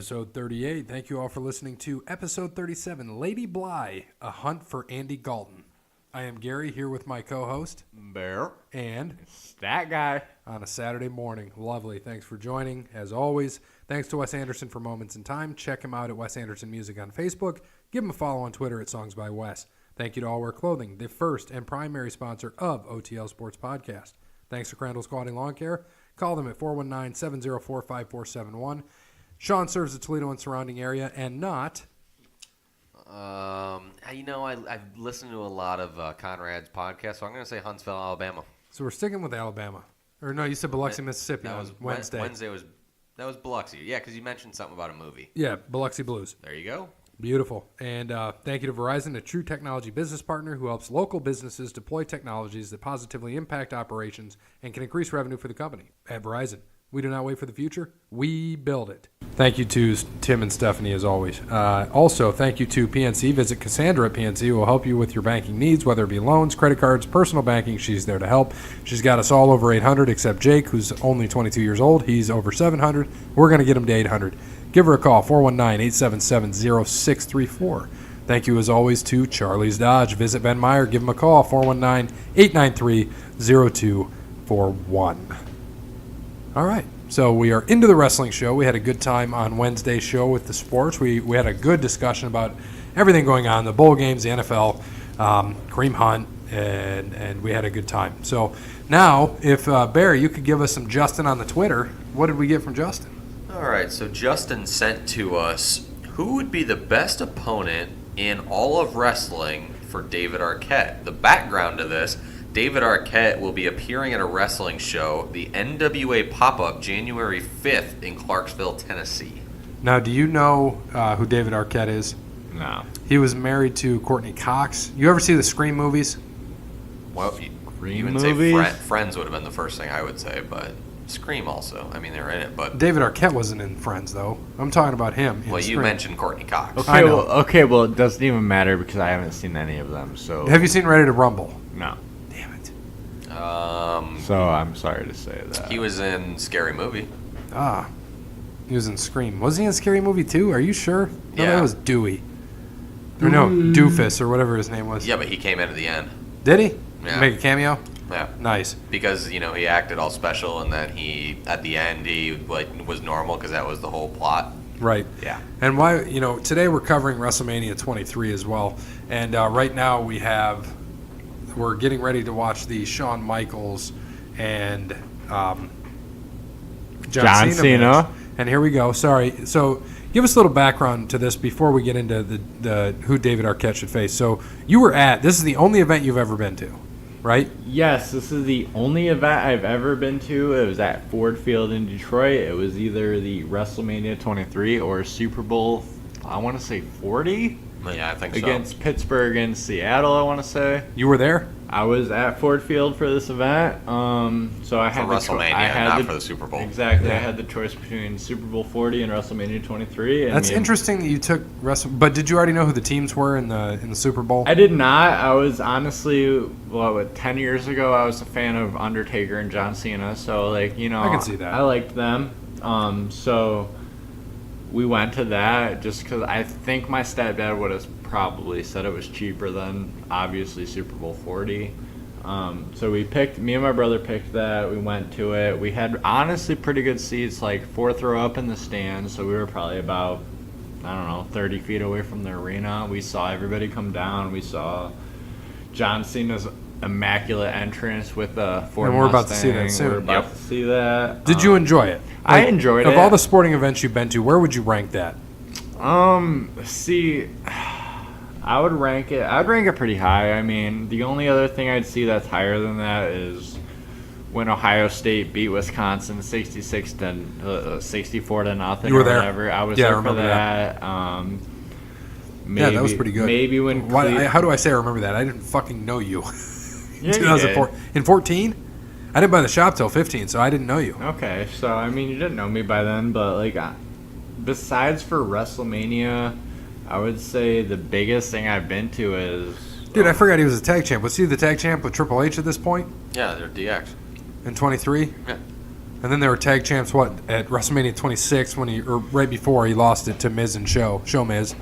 episode 38. Thank you all for listening to episode 37, Lady Bly, A Hunt for Andy Galton. I am Gary, here with my co-host, Bear. And It's that guy. On a Saturday morning. Lovely. Thanks for joining, as always. Thanks to Wes Anderson for Moments in Time. Check him out at Wes Anderson Music on Facebook. Give him a follow on Twitter at Songs by Wes. Thank you to All Wear Clothing, the first and primary sponsor of OTL Sports Podcast. Thanks to Crandall Squatting Lawn Care. Call them at 419-704-5471. Sean serves the Toledo and surrounding area, and not... I've listened to a lot of Conrad's podcasts, so I'm going to say Huntsville, Alabama. So we're sticking with Alabama. Or no, you said Biloxi, Mississippi on Wednesday. That was Biloxi. Yeah, because you mentioned something about a movie. Yeah, Biloxi Blues. There you go. Beautiful. And thank you to Verizon, a true technology business partner who helps local businesses deploy technologies that positively impact operations and can increase revenue for the company. At Verizon, we do not wait for the future. We build it. Thank you to Tim and Stephanie, as always. Also, thank you to PNC. Visit Cassandra at PNC, who will help you with your banking needs, whether it be loans, credit cards, personal banking. She's there to help. She's got us all over 800, except Jake, who's only 22 years old. He's over 700. We're going to get him to 800. Give her a call, 419-877-0634. Thank you, as always, to Charlie's Dodge. Visit Ben Meyer. Give him a call, 419-893-0241. All right, so we are into the wrestling show. We had a good time on Wednesday's show with the sports. We had a good discussion about everything going on, the bowl games, the NFL, Kareem Hunt, and we had a good time. So now, if, Barry, you could give us some Justin on the Twitter. What did we get from Justin? All right, so Justin sent to us, who would be the best opponent in all of wrestling for David Arquette? The background to this, David Arquette will be appearing at a wrestling show, the NWA Pop-Up, January 5th in Clarksville, Tennessee. Now, do you know who David Arquette is? No. He was married to Courtney Cox. You ever see the Scream movies? Well, Scream even movies? say Friends would have been the first thing I would say, but Scream also. I mean, they were in it, but... David Arquette wasn't in Friends, though. I'm talking about him. Well, you Scream. mentioned Courtney Cox. Okay, well, it doesn't even matter because I haven't seen any of them. So Have you seen Ready to Rumble? No. Damn it. So I'm sorry to say that. He was in Scary Movie. He was in Scream. Was he in Scary Movie too? Are you sure? No, Yeah. that was Dewey. Or no, Doofus or whatever his name was. Yeah, but he came in at the end. Did he? Yeah. Make a cameo? Yeah. Nice. Because, he acted all special, and then at the end, he was normal because that was the whole plot. Right. Yeah. And why, today we're covering WrestleMania 23 as well. And right now we're getting ready to watch the Shawn Michaels and John Cena match. And here we go. Sorry. So give us a little background to this before we get into the who David Arquette should face. So this is the only event you've ever been to, right? Yes, this is the only event I've ever been to. It was at Ford Field in Detroit. It was either the WrestleMania 23 or Super Bowl, I want to say 40? Yeah, I think so. Against Pittsburgh and Seattle, I want to say. You were there? I was at Ford Field for this event, so I had for WrestleMania, not for the Super Bowl. Exactly, Yeah. I had the choice between Super Bowl 40 and WrestleMania 23. That's interesting that you took but did you already know who the teams were in the Super Bowl? I did not. I was honestly, 10 years ago, I was a fan of Undertaker and John Cena, so I can see that. I liked them. So we went to that just because I think my stepdad would have probably said it was cheaper than obviously Super Bowl 40. So me and my brother picked that. We went to it. We had honestly pretty good seats, like fourth row up in the stands. So we were probably about, 30 feet away from the arena. We saw everybody come down. We saw John Cena's immaculate entrance with the Ford And we're about to Mustang. see that soon. We're about to see that. Did you enjoy it? I enjoyed it. Of all the sporting events you've been to, where would you rank that? See, I would rank it pretty high. I mean, the only other thing I'd see that's higher than that is when Ohio State beat Wisconsin 64 to nothing. You were or there. Whatever. I was Yeah, I there for remember that. Yeah, that was pretty good. Maybe when how do I say I remember that? I didn't fucking know you. Yeah, 2004 in 14. I didn't buy the shop till 15, so I didn't know you. Okay, so I mean, you didn't know me by then, but besides for WrestleMania, I would say the biggest thing I've been to is. Dude, I forgot he was a tag champ. Was he the tag champ with Triple H at this point? Yeah, they're DX. In 23? Yeah. And then they were tag champs, at WrestleMania 26 or right before he lost it to Miz and Show Miz.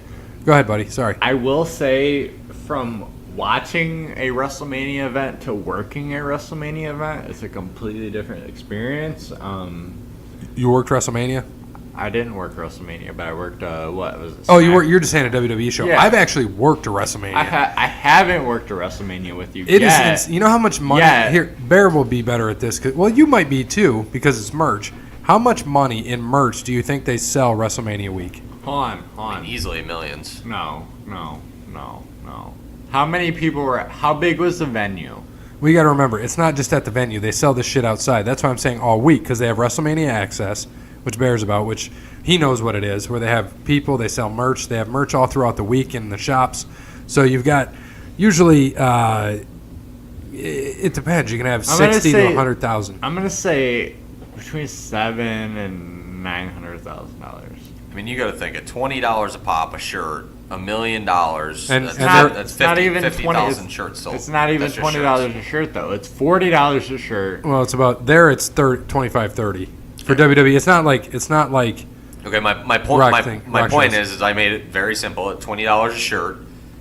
Go ahead, buddy. Sorry. I will say, from watching a WrestleMania event to working a WrestleMania event, it's a completely different experience. You worked WrestleMania? I didn't work WrestleMania, but I worked, what was it? Oh, you're just saying a WWE show. Yeah. I've actually worked a WrestleMania. I haven't worked a WrestleMania with you It yet. is. You know how much money? Yeah. Here, Bear will be better at this. Well, you might be too because it's merch. How much money in merch do you think they sell WrestleMania week? Hold I on. mean, easily millions. No. How many people were? How big was the venue? We got to remember, it's not just at the venue. They sell this shit outside. That's why I'm saying all week because they have WrestleMania Access, which Bear's about, which he knows what it is, where they have people, they sell merch. They have merch all throughout the week in the shops. So you've got usually, it depends. You can have 60 to 100,000. I'm going to say between $700,000 and $900,000. I mean, you got to think at $20 a pop a shirt, $1 million. That's not even 50,000 shirts sold. It's not even $20 a shirt though. It's $40 a shirt. Well, it's about there. It's 25, 30 for WWE. It's not like. Okay, my point is I made it very simple. At $20 a shirt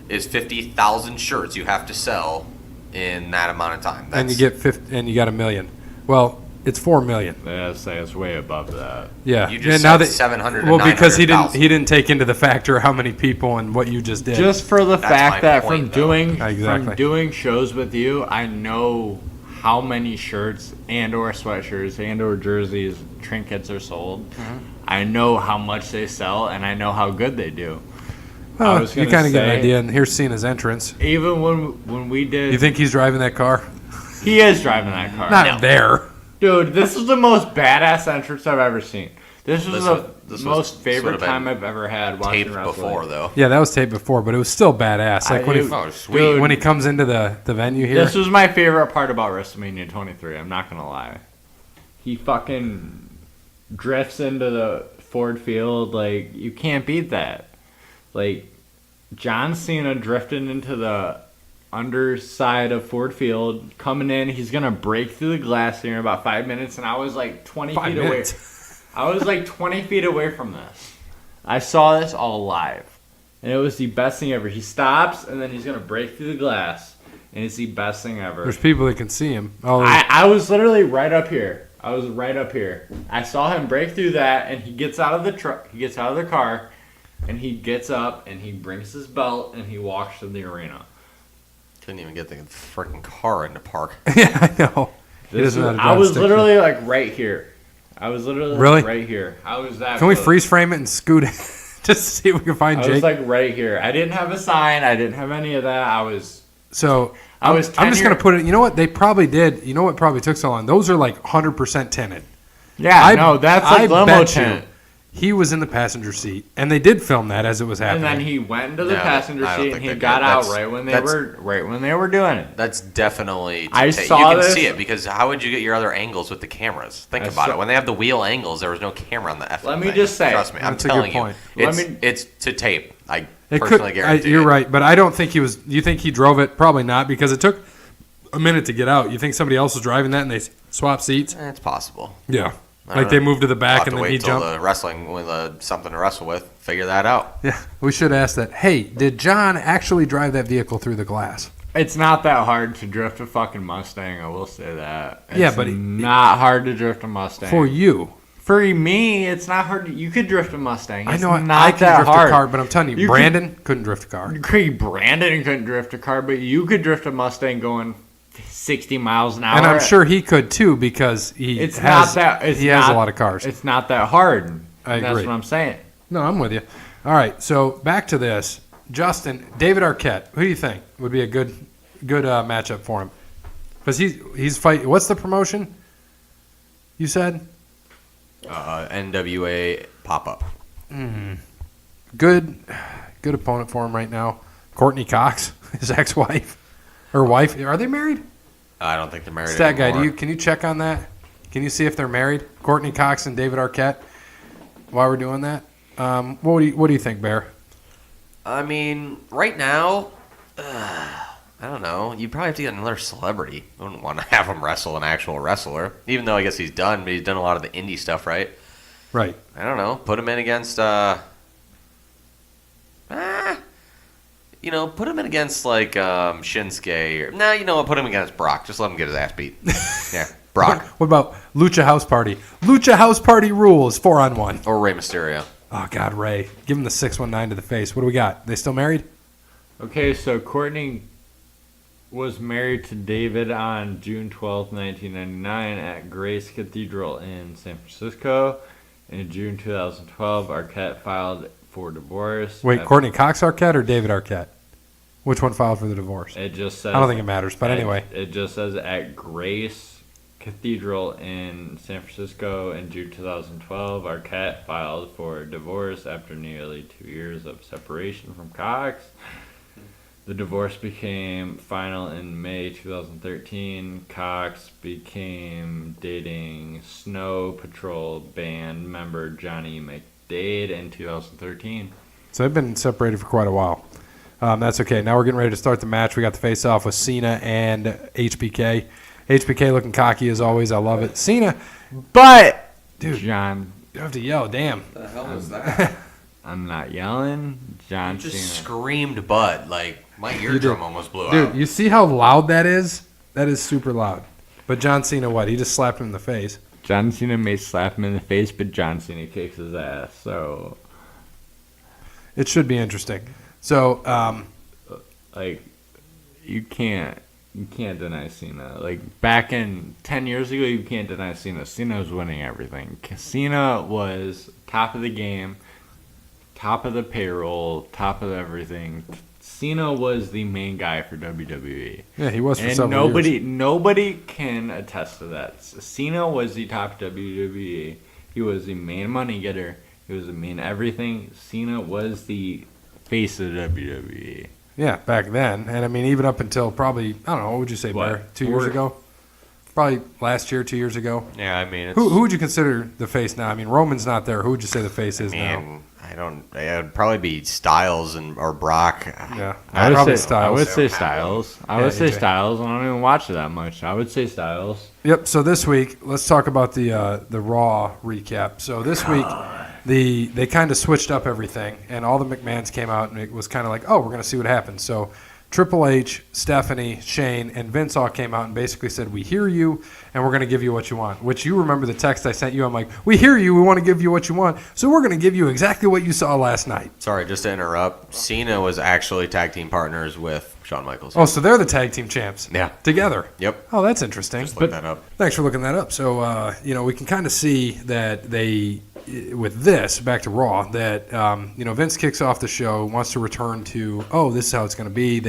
is 50,000 shirts you have to sell in that amount of time. And you get $1 million. Well, it's $4 million. Yeah, I'd say it's way above that. Yeah, you just said 700. Well, because he didn't take into the factor how many people and what you just did. Just for the fact that from doing shows with you, I know how many shirts and/or sweatshirts and/or jerseys, trinkets are sold. Mm-hmm. I know how much they sell, and I know how good they do. Well, you kind of get an idea, and here's Cena's entrance. Even when we did... You think he's driving that car? He is driving that car. Not there. Dude, this is the most badass entrance I've ever seen. This was the most favorite time I've ever had watching taped wrestling. Before, though. Yeah, that was taped before, but it was still badass. Like when he comes into the venue here. This was my favorite part about WrestleMania 23. I'm not gonna lie. He fucking drifts into the Ford Field. Like, you can't beat that. Like, John Cena drifting into the underside of Ford Field, coming in. He's gonna break through the glass here in about 5 minutes, and I was like 20 feet away. I was like 20 feet away from this. I saw this all live, and it was the best thing ever. He stops, and then he's gonna break through the glass, and it's the best thing ever. There's people that can see him. I was literally right up here. I saw him break through that, and he gets out of the truck. He gets out of the car, and he gets up, and he brings his belt, and he walks to the arena. Couldn't even get the freaking car into park. Yeah, I know. I was literally like right here. I was literally right here. I was that. Can we freeze frame it and scoot it just to see if we can find Jake? I was like right here. I didn't have a sign. I didn't have any of that. I'm just gonna put it. You know what they probably did? You know what probably took so long? Those are like 100% tinted. Yeah, that's like limo tint. He was in the passenger seat, and they did film that as it was happening. And then he went into the passenger seat, and he got out right when they were doing it. That's definitely. I saw you can this. see it because how would you get your other angles with the cameras? Think about it. When they have the wheel angles, there was no camera on the F. Let me just say, trust me, I'm telling you, it's to tape. I personally guarantee. You're right, but I don't think he was. You think he drove it? Probably not, because it took a minute to get out. You think somebody else was driving that and they swapped seats? It's possible. Yeah. Like they moved to the back and then he jumped. The wrestling with something to wrestle with, figure that out. Yeah, we should ask that. Hey, did John actually drive that vehicle through the glass? It's not that hard to drift a fucking Mustang. I will say that. It's not hard to drift a Mustang. For you. For me, it's not hard. You could drift a Mustang. I know. I can drift a car, but I'm telling you, Brandon couldn't drift a car. Brandon couldn't drift a car, but you could drift a Mustang going 60 miles an hour. And I'm sure he could too, because he has a lot of cars. It's not that hard. I agree. That's what I'm saying. No, I'm with you. All right, so back to this. Justin, David Arquette, who do you think would be a good matchup for him? Because he's fighting. What's the promotion you said? NWA Pop-Up. Good opponent for him right now. Courtney Cox, his ex-wife. Or wife. Are they married? I don't think they're married Stat anymore. guy, can you check on that? Can you see if they're married? Courtney Cox and David Arquette, while we're doing that? What do you think, Bear? I mean, right now, I don't know. You'd probably have to get another celebrity. I wouldn't want to have him wrestle an actual wrestler. Even though I guess he's done, but he's done a lot of the indie stuff, right? Right. I don't know. Put him in against, put him in against, like, Shinsuke. You know what? Put him against Brock. Just let him get his ass beat. Yeah, Brock. What about Lucha House Party? Lucha House Party rules 4-on-1. Or Rey Mysterio. Oh, God, Ray. Give him the 619 to the face. What do we got? They still married? Okay, so Courtney was married to David on June 12, 1999 at Grace Cathedral in San Francisco. In June 2012, Arquette filed for divorce. Wait, Courtney Cox Arquette or David Arquette? Which one filed for the divorce? It just says... I don't think it matters, but anyway. It just says at Grace Cathedral in San Francisco in June 2012, Arquette filed for divorce after nearly 2 years of separation from Cox. The divorce became final in May 2013. Cox became dating Snow Patrol band member Johnny McDade in 2013. So they've been separated for quite a while. That's okay. Now we're getting ready to start the match. We got the face-off with Cena and HBK. HBK looking cocky as always. I love it. Cena, But, dude, John, you have to yell. Damn. What the hell was that? I'm not yelling. John You just Cena. screamed Bud. Like, my eardrum almost blew Dude, out. you see how loud that is? That is super loud. But John Cena, what? He just slapped him in the face. John Cena may slap him in the face, but John Cena kicks his ass. So, It should be interesting. So, like, you can't deny Cena. Like, back in 10 years ago, you can't deny Cena. Cena was winning everything. Cena was top of the game, top of the payroll, top of everything. Cena was the main guy for WWE. yeah, he was for And several years. nobody can attest to that. Cena was the top WWE. He was the main money getter. He was the main everything. Cena was the face of WWE. Yeah, back then. And, I mean, even up until probably, I don't know, what would you say, What? Bear? 2 years ago? Probably last year, 2 years ago. Yeah, I mean, it's... Who would you consider the face now? I mean, Roman's not there. Who would you say the face is now? It would probably be Styles or Brock. Yeah, I would probably say Styles. I would say Styles. I would say AJ. Styles. I don't even watch it that much. I would say Styles. Yep. So this week, let's talk about the Raw recap. So this week, they kind of switched up everything, and all the McMahons came out, and it was kind of like, oh, we're going to see what happens. So Triple H, Stephanie, Shane, and Vince all came out and basically said, we hear you, and we're going to give you what you want. Which you remember the text I sent you. I'm like, we hear you, we want to give you what you want, so we're going to give you exactly what you saw last night. Sorry, just to interrupt. Cena was actually tag team partners with Shawn Michaels. Oh, so they're the tag team champs. Yeah. Together. Yep. Oh, that's interesting. Just look that up. Thanks for looking that up. So, we can kind of see that they, with this, back to Raw, that, Vince kicks off the show, wants to return to, oh, this is how it's going to be.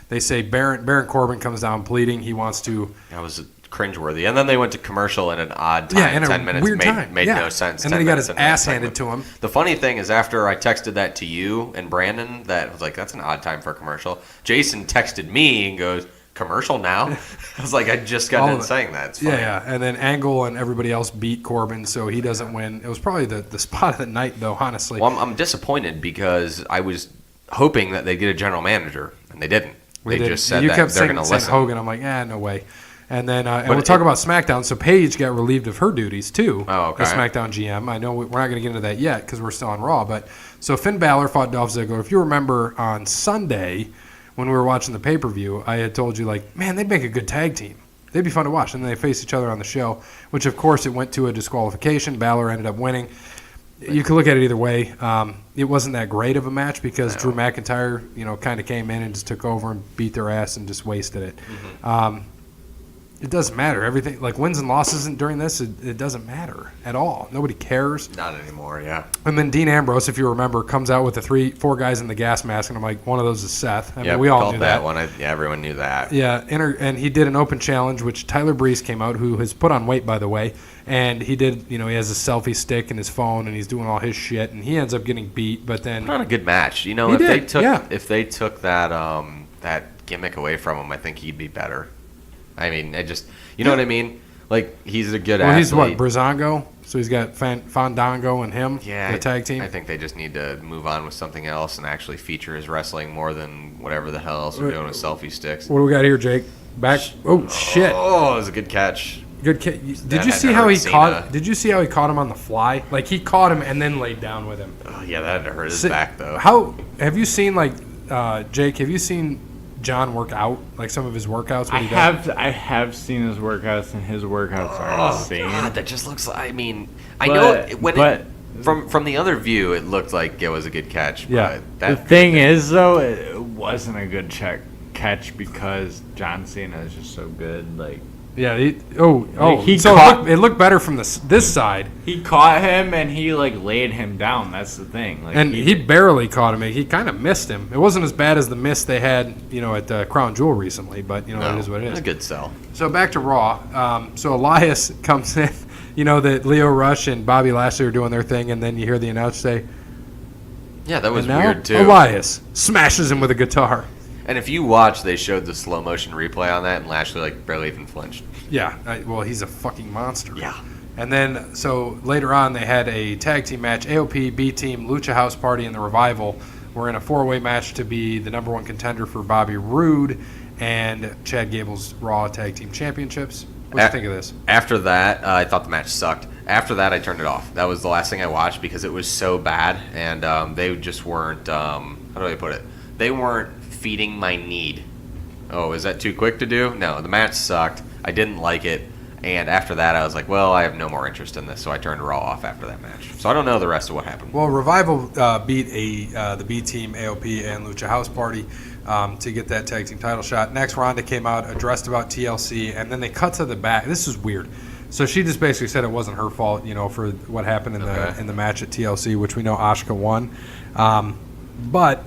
They say Baron Corbin comes down pleading. He wants to. That was cringeworthy. And then they went to commercial in an odd time. Yeah, in a 10 minutes weird time. made Yeah. no sense. And 10 then he got minutes his into that ass handed segment. to him. The funny thing is, after I texted that to you and Brandon, that was like, that's an odd time for a commercial. Jason texted me and goes, commercial now? I was like, I just got done saying that. It's funny. Yeah. And then Angle and everybody else beat Corbin, so he doesn't win. It was probably the spot of the night, though, honestly. Well, I'm disappointed because I was hoping that they'd get a general manager, and they didn't. They just said you that kept they're saying going to listen. Hogan. I'm like, no way. And then and But we'll talk about SmackDown. So Paige got relieved of her duties too. Oh, okay. As SmackDown GM. I know we're not going to get into that yet because we're still on Raw. But so Finn Balor fought Dolph Ziggler. If you remember on Sunday when we were watching the pay-per-view, I had told you like, man, they'd make a good tag team. They'd be fun to watch. And then they faced each other on the show, which of course it went to a disqualification. Balor ended up winning. You could look at it either way. It wasn't that great of a match because Drew McIntyre, kind of came in and just took over and beat their ass and just wasted it. Mm-hmm. It doesn't matter. Everything like wins and losses during this, it doesn't matter at all. Nobody cares. Not anymore, yeah. And then Dean Ambrose, if you remember, comes out with the 4 guys in the gas mask, and I'm like, one of those is Seth. I mean, we all called knew that. one. Everyone knew that. Yeah, and he did an open challenge, which Tyler Breeze came out, who has put on weight, by the way, and he did, he has a selfie stick and his phone, and he's doing all his shit, and he ends up getting beat, but then... Not a good match. If they took that that gimmick away from him, I think he'd be better. I mean, what I mean? Like, he's a good Well, athlete. he's what, Brazongo? So he's got Fandango and him, Yeah, the tag team? I think they just need to move on with something else and actually feature his wrestling more than whatever the hell else we're doing with selfie sticks. What do we got here, Jake? Back. Oh, shit. Oh, it was a good catch. Good catch. Did you see how he caught? Did you see how he caught him on the fly? Like, he caught him and then laid down with him. Oh, yeah, that had to hurt his back, though. How have you seen, like, Jake? Have you seen John work out? Like some of his workouts? I have seen his workouts, and his workouts are insane. God, that just looks like. I mean, I know from the other view, it looked like it was a good catch. Yeah. But the thing is, though, it wasn't a good catch because John Cena is just so good. Like, yeah. It looked better from this side. He caught him and he laid him down. That's the thing. Like, and he barely caught him. He kind of missed him. It wasn't as bad as the miss they had, at Crown Jewel recently. But it is what it is. It's a good sell. So back to Raw. So Elias comes in. That Leo Rush and Bobby Lashley are doing their thing, and then you hear the announcer say, "Yeah, that was weird too." Elias smashes him with a guitar. And if you watch, they showed the slow motion replay on that, and Lashley barely even flinched. Yeah, well, he's a fucking monster. Yeah. And then, so later on, they had a tag team match. AOP, B-Team, Lucha House Party, and the Revival were in a four-way match to be the number one contender for Bobby Roode and Chad Gable's Raw Tag Team Championships. What do you think of this? After that, I thought the match sucked. After that, I turned it off. That was the last thing I watched because it was so bad, and they just weren't, how do I put it? They weren't feeding my need. Oh, is that too quick to do? No, the match sucked. I didn't like it. And after that, I was like, well, I have no more interest in this, so I turned Raw off after that match. So I don't know the rest of what happened. Well, Revival beat the B-Team, AOP, and Lucha House Party to get that tag team title shot. Next, Ronda came out, addressed about TLC, and then they cut to the back. This is weird. So she just basically said it wasn't her fault, for what happened in the match at TLC, which we know Asuka won. But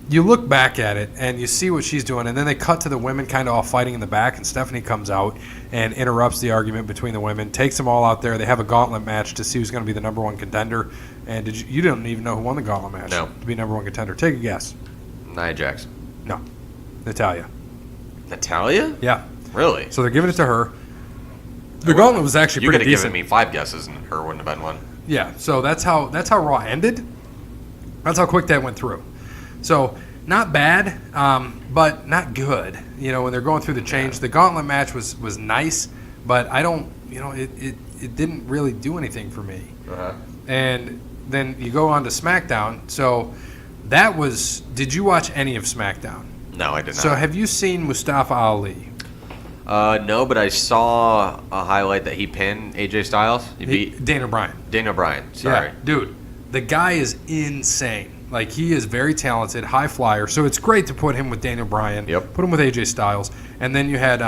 you look back at it and you see what she's doing, and then they cut to the women kind of all fighting in the back, and Stephanie comes out and interrupts the argument between the women, takes them all out there. They have a gauntlet match to see who's going to be the number one contender. And you didn't even know who won the gauntlet match to be number one contender. Take a guess. Nia Jax. No. Natalya. Natalya? Yeah. Really? So they're giving it to her. The gauntlet was actually pretty decent. You could have given me 5 guesses and her wouldn't have been one. Yeah, so that's how Raw ended. That's how quick that went through. So not bad, but not good. When they're going through the change, the gauntlet match was nice, but I don't. It didn't really do anything for me. Uh-huh. And then you go on to SmackDown. So that was. Did you watch any of SmackDown? No, I did not. So have you seen Mustafa Ali? No, but I saw a highlight that he pinned AJ Styles. He beat Daniel Bryan. Daniel Bryan. Sorry, yeah, dude. The guy is insane. Like, he is very talented, high flyer. So it's great to put him with Daniel Bryan. Yep. Put him with AJ Styles, and then you had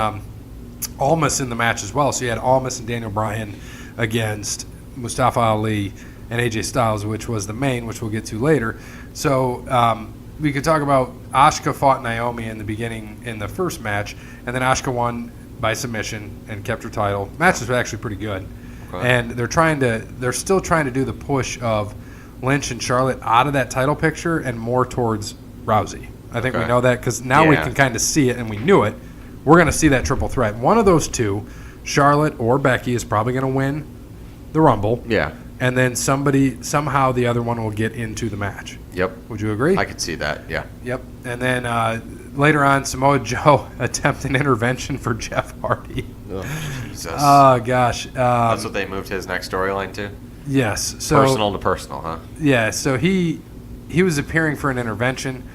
Almas in the match as well. So you had Almas and Daniel Bryan against Mustafa Ali and AJ Styles, which was the main, which we'll get to later. So we could talk about Asuka fought Naomi in the beginning in the first match, and then Asuka won by submission and kept her title. Match was actually pretty good. Okay. And they're still trying to do the push of Lynch and Charlotte out of that title picture and more towards Rousey. I think we know that because now we can kind of see it, and we knew it. We're going to see that triple threat. One of those two, Charlotte or Becky, is probably going to win the Rumble. Yeah. And then somehow the other one will get into the match. Yep. Would you agree? I could see that, yeah. Yep. And then later on, Samoa Joe attempted an intervention for Jeff Hardy. Oh, Jesus. Oh, gosh. That's what they moved his next storyline to? Yes. So personal to personal, huh? Yeah. So he was appearing for an intervention,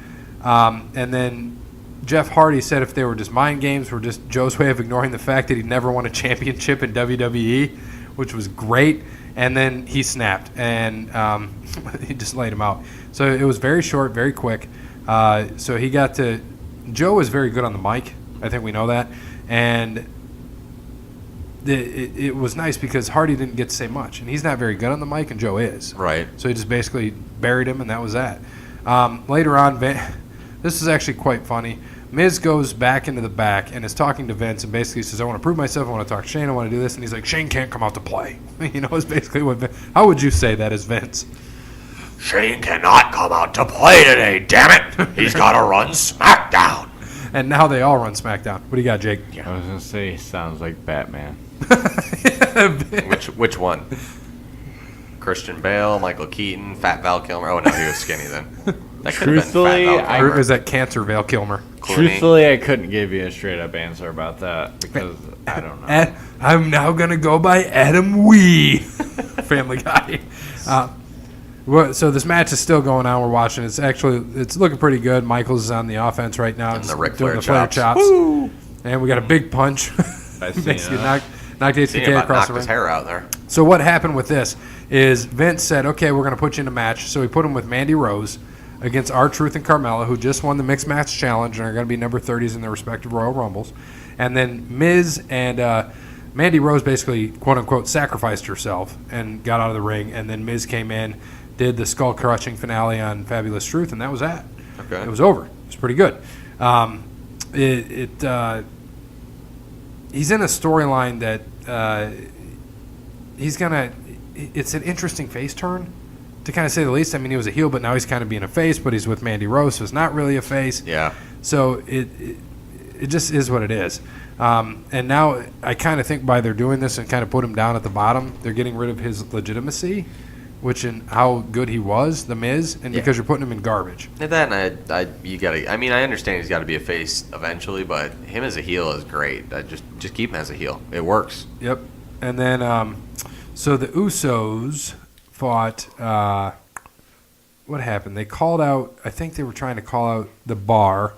and then Jeff Hardy said if they were just mind games, were just Joe's way of ignoring the fact that he'd never won a championship in WWE, which was great. And then he snapped, and he just laid him out. So it was very short, very quick. So he got to – Joe is very good on the mic. I think we know that. And it was nice because Hardy didn't get to say much. And he's not very good on the mic, and Joe is. Right. So he just basically buried him, and that was that. Later on, this is actually quite funny. Miz goes back into the back and is talking to Vince and basically says, I want to prove myself, I want to talk to Shane, I want to do this. And he's like, Shane can't come out to play. It's basically what Vince. How would you say that as Vince? Shane cannot come out to play today, damn it. He's got to run SmackDown. And now they all run SmackDown. What do you got, Jake? I was going to say, sounds like Batman. Which one? Christian Bale, Michael Keaton, Fat Val Kilmer. Oh no, he was skinny then. That could have been Fat Val Kilmer. Or is that Cancer Val Kilmer? Clooney. Truthfully, I couldn't give you a straight up answer about that because I don't know. I'm now gonna go by Adam Wee. Family Guy. So this match is still going on. We're watching. It's looking pretty good. Michaels is on the offense right now. And the Ric doing Flair the chops. Woo! And we got a big punch. Basically knocked HBK across the ring. His hair out there. So what happened with this is Vince said, okay, we're going to put you in a match. So he put him with Mandy Rose against R-Truth and Carmella, who just won the Mixed Match Challenge and are going to be number 30s in their respective Royal Rumbles. And then Miz and Mandy Rose basically, quote-unquote, sacrificed herself and got out of the ring. And then Miz came in, did the skull-crushing finale on Fabulous Truth, and that was that. Okay. It was over. It was pretty good. He's in a storyline that it's an interesting face turn, to kind of say the least. I mean, he was a heel, but now he's kind of being a face, but he's with Mandy Rose, so it's not really a face. Yeah. So it just is what it is. And now I kind of think by they're doing this and kind of put him down at the bottom, they're getting rid of his legitimacy, which in how good he was, The Miz, and because you're putting him in garbage. And then I understand he's got to be a face eventually, but him as a heel is great. Just keep him as a heel. It works. Yep. And then so the Usos fought. What happened? They called out. I think they were trying to call out the Bar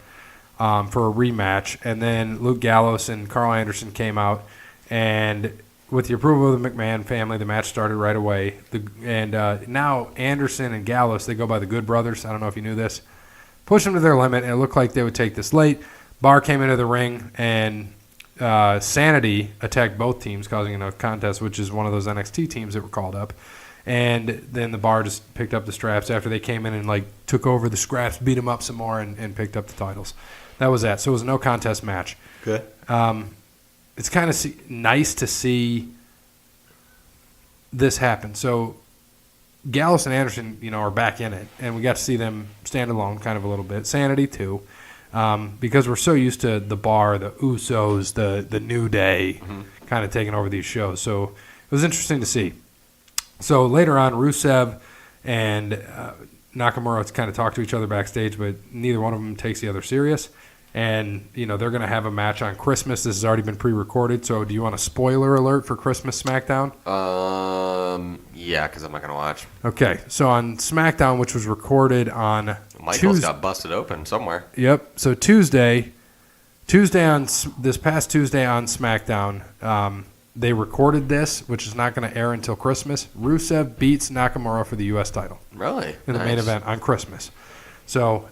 for a rematch, and then Luke Gallows and Carl Anderson came out, and with the approval of the McMahon family, the match started right away. Now Anderson and Gallows, they go by the Good Brothers. I don't know if you knew this. Push them to their limit, and it looked like they would take this late. Bar came into the ring, and Sanity attacked both teams, causing a contest, which is one of those NXT teams that were called up. And then the Bar just picked up the straps after they came in and took over the scraps, beat them up some more, and picked up the titles. That was that. So it was a no contest match. Good. It's kind of nice to see this happen. So Gallows and Anderson, are back in it, and we got to see them stand alone kind of a little bit. Sanity too, because we're so used to the Bar, the Usos, the New Day, kind of taking over these shows. So it was interesting to see. So later on, Rusev and Nakamura kind of talk to each other backstage, but neither one of them takes the other serious. And, they're going to have a match on Christmas. This has already been pre-recorded. So do you want a spoiler alert for Christmas SmackDown? Yeah, because I'm not going to watch. Okay. So on SmackDown, which was recorded on Michaels got busted open somewhere. Yep. So this past Tuesday on SmackDown, they recorded this, which is not going to air until Christmas. Rusev beats Nakamura for the U.S. title. Really? In the main event on Christmas. So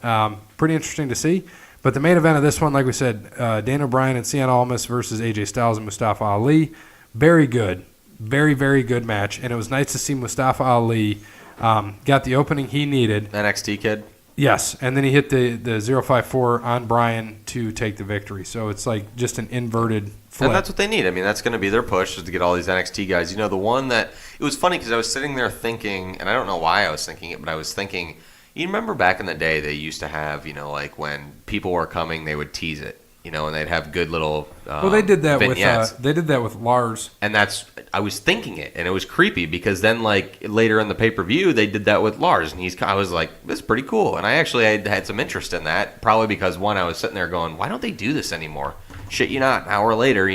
pretty interesting to see. But the main event of this one, like we said, Daniel Bryan and Cien Almas versus AJ Styles and Mustafa Ali. Very good. Very, very good match. And it was nice to see Mustafa Ali got the opening he needed. NXT kid? Yes. And then he hit the 054 on Bryan to take the victory. So it's like just an inverted flip. And that's what they need. I mean, that's going to be their push, is to get all these NXT guys. The one that – it was funny because I was sitting there thinking, and I don't know why I was thinking it, but I was thinking – you remember back in the day they used to have, when people were coming, they would tease it, and they'd have good little well, they did that vignettes. with Lars. And I was thinking it, and it was creepy because then, later in the pay-per-view, they did that with Lars, and I was like, this is pretty cool. And I actually had some interest in that, probably because, one, I was sitting there going, why don't they do this anymore? Shit you not, an hour later,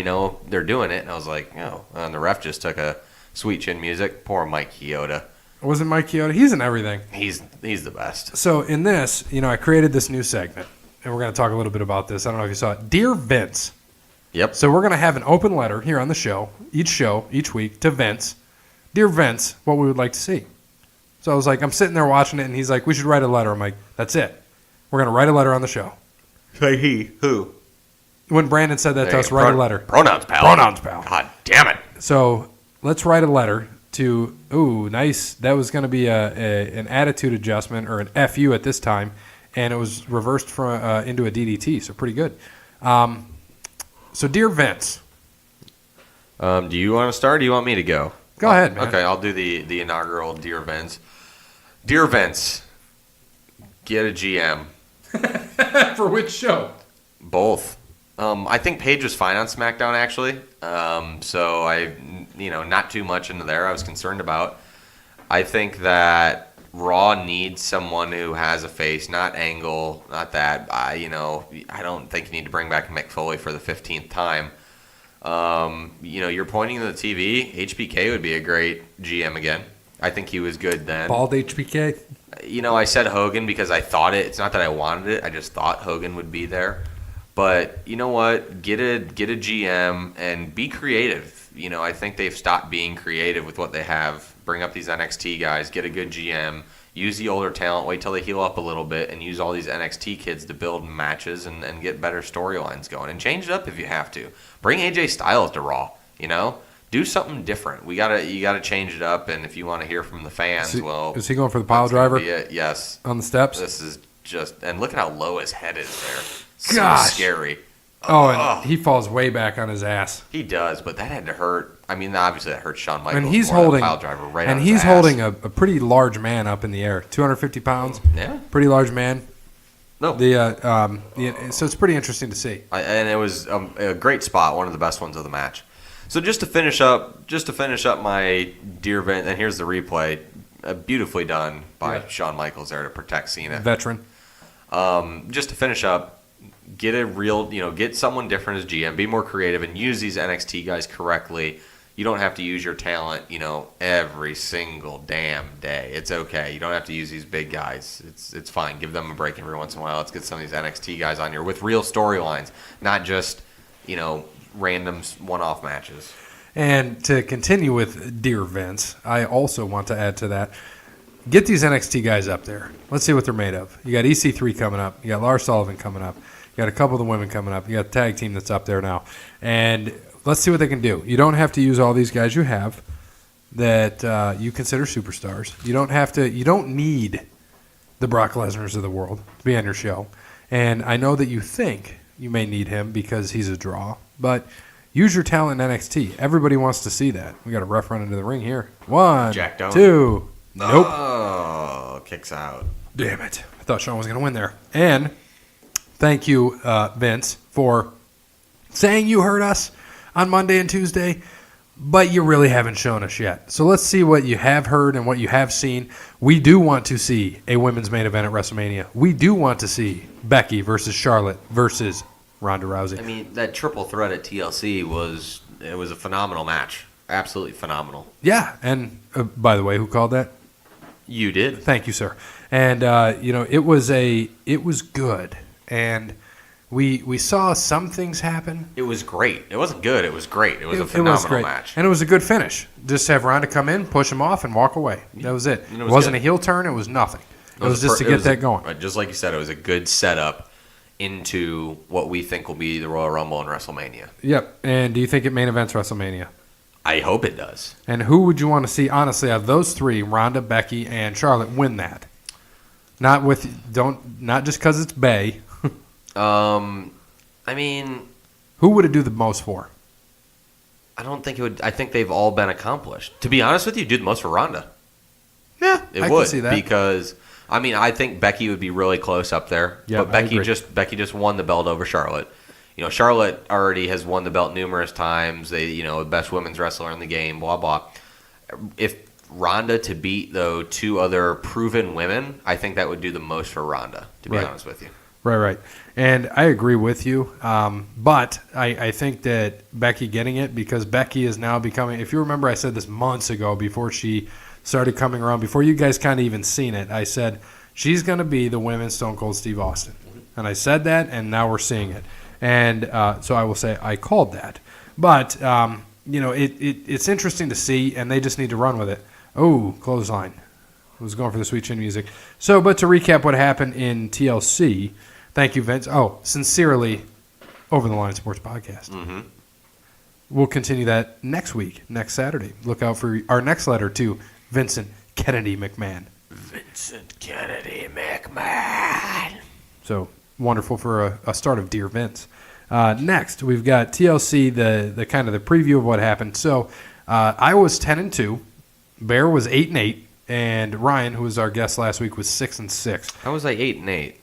they're doing it, and I was like, oh, and the ref just took a sweet chin music. Poor Mike Chioda. Wasn't Mike Chioda? He's in everything. He's the best. So in this, I created this new segment, and we're going to talk a little bit about this. I don't know if you saw it. Dear Vince. Yep. So we're going to have an open letter here on the show, each week, to Vince. Dear Vince, what we would like to see. So I was like, I'm sitting there watching it, and he's like, we should write a letter. I'm like, that's it. We're going to write a letter on the show. Say he. Who? When Brandon said that to us, write a letter. Pronouns, pal. Pronouns, pal. God damn it. So let's write a letter to, nice. That was going to be an attitude adjustment or an FU at this time, and it was reversed from into a DDT, so pretty good. So, dear Vince. Do you want to start or do you want me to go? Go ahead, man. Okay, I'll do the inaugural Dear Vince. Dear Vince, get a GM. For which show? Both. I think Paige was fine on SmackDown, actually. So not too much into there I was concerned about. I think that Raw needs someone who has a face, not Angle, not that. I don't think you need to bring back Mick Foley for the 15th time. You're pointing to the TV. HBK would be a great GM again. I think he was good then. Bald HBK? I said Hogan because I thought it. It's not that I wanted it. I just thought Hogan would be there. But you know what? Get a GM and be creative. I think they've stopped being creative with what they have. Bring up these NXT guys. Get a good GM. Use the older talent. Wait till they heal up a little bit and use all these NXT kids to build matches and get better storylines going. And change it up if you have to. Bring AJ Styles to Raw. Do something different. You gotta change it up. And if you want to hear from the fans, is he going for the pile driver? Yes. On the steps. This is and look at how low his head is there. Gosh. So scary. And he falls way back on his ass. He does, but that had to hurt. I mean, obviously that hurt Shawn Michaels. And he's more, holding pile driver right and on he's his holding ass. a pretty large man up in the air, 250 pounds. Yeah, pretty large man. No, so it's pretty interesting to see. And it was a great spot, one of the best ones of the match. So just to finish up my dear Vince, and here's the replay, beautifully done by Shawn Michaels there to protect Cena. Veteran. Just to finish up. Get someone different as GM, be more creative, and use these NXT guys correctly. You don't have to use your talent, every single damn day. It's okay. You don't have to use these big guys. It's fine. Give them a break every once in a while. Let's get some of these NXT guys on here with real storylines, not just, random one-off matches. And to continue with Dear Vince, I also want to add to that, get these NXT guys up there. Let's see what they're made of. You got EC3 coming up. You got Lars Sullivan coming up. You got a couple of the women coming up. You got the tag team that's up there now. And let's see what they can do. You don't have to use all these guys you have that you consider superstars. You don't need the Brock Lesnar's of the world to be on your show. And I know that you think you may need him because he's a draw, but use your talent in NXT. Everybody wants to see that. We got a ref run into the ring here. 1, Jack Doan. 2. Nope. Oh, kicks out. Damn it. I thought Shawn was going to win there. And thank you, Vince, for saying you heard us on Monday and Tuesday, but you really haven't shown us yet. So let's see what you have heard and what you have seen. We do want to see a women's main event at WrestleMania. We do want to see Becky versus Charlotte versus Ronda Rousey. I mean, that triple threat at TLC was a phenomenal match. Absolutely phenomenal. Yeah, and by the way, who called that? You did. Thank you, sir. And it was good, and we saw some things happen. It was great. It wasn't good. It was great. It was a phenomenal match, and it was a good finish. Just have Ronda come in, push him off, and walk away. That was it. It wasn't good. A heel turn. It was nothing. It was just to get that going. Just like you said, it was a good setup into what we think will be the Royal Rumble and WrestleMania. Yep. And do you think it main events WrestleMania? I hope it does. And who would you want to see, honestly, out of those three, Ronda, Becky, and Charlotte, win that? Not just because it's Bay. I mean, who would it do the most for? I don't think it would. I think they've all been accomplished. To be honest with you, do the most for Ronda. Yeah, I can see that. Because I think Becky would be really close up there. Yep, but Becky just won the belt over Charlotte. Charlotte already has won the belt numerous times. They, the best women's wrestler in the game, blah, blah. If Ronda to beat, though, two other proven women, I think that would do the most for Ronda, to be honest with you. Right. And I agree with you. But I think that Becky getting it, because Becky is now becoming, if you remember, I said this months ago before she started coming around, before you guys kind of even seen it, I said, she's going to be the women's Stone Cold Steve Austin. And I said that, and now we're seeing it. And so I will say I called that. But, it's interesting to see, and they just need to run with it. Oh, clothesline. I was going for the sweet chin music. So, but to recap what happened in TLC, thank you, Vince. Oh, sincerely, Over the Line Sports Podcast. Mm-hmm. We'll continue that next week, next Saturday. Look out for our next letter to Vincent Kennedy McMahon. Vincent Kennedy McMahon. So, wonderful for a start of Dear Vince. Next, we've got TLC, the kind of the preview of what happened. So, I was 10-2, Bear was 8-8, and Ryan, who was our guest last week, was 6-6. How was I 8-8?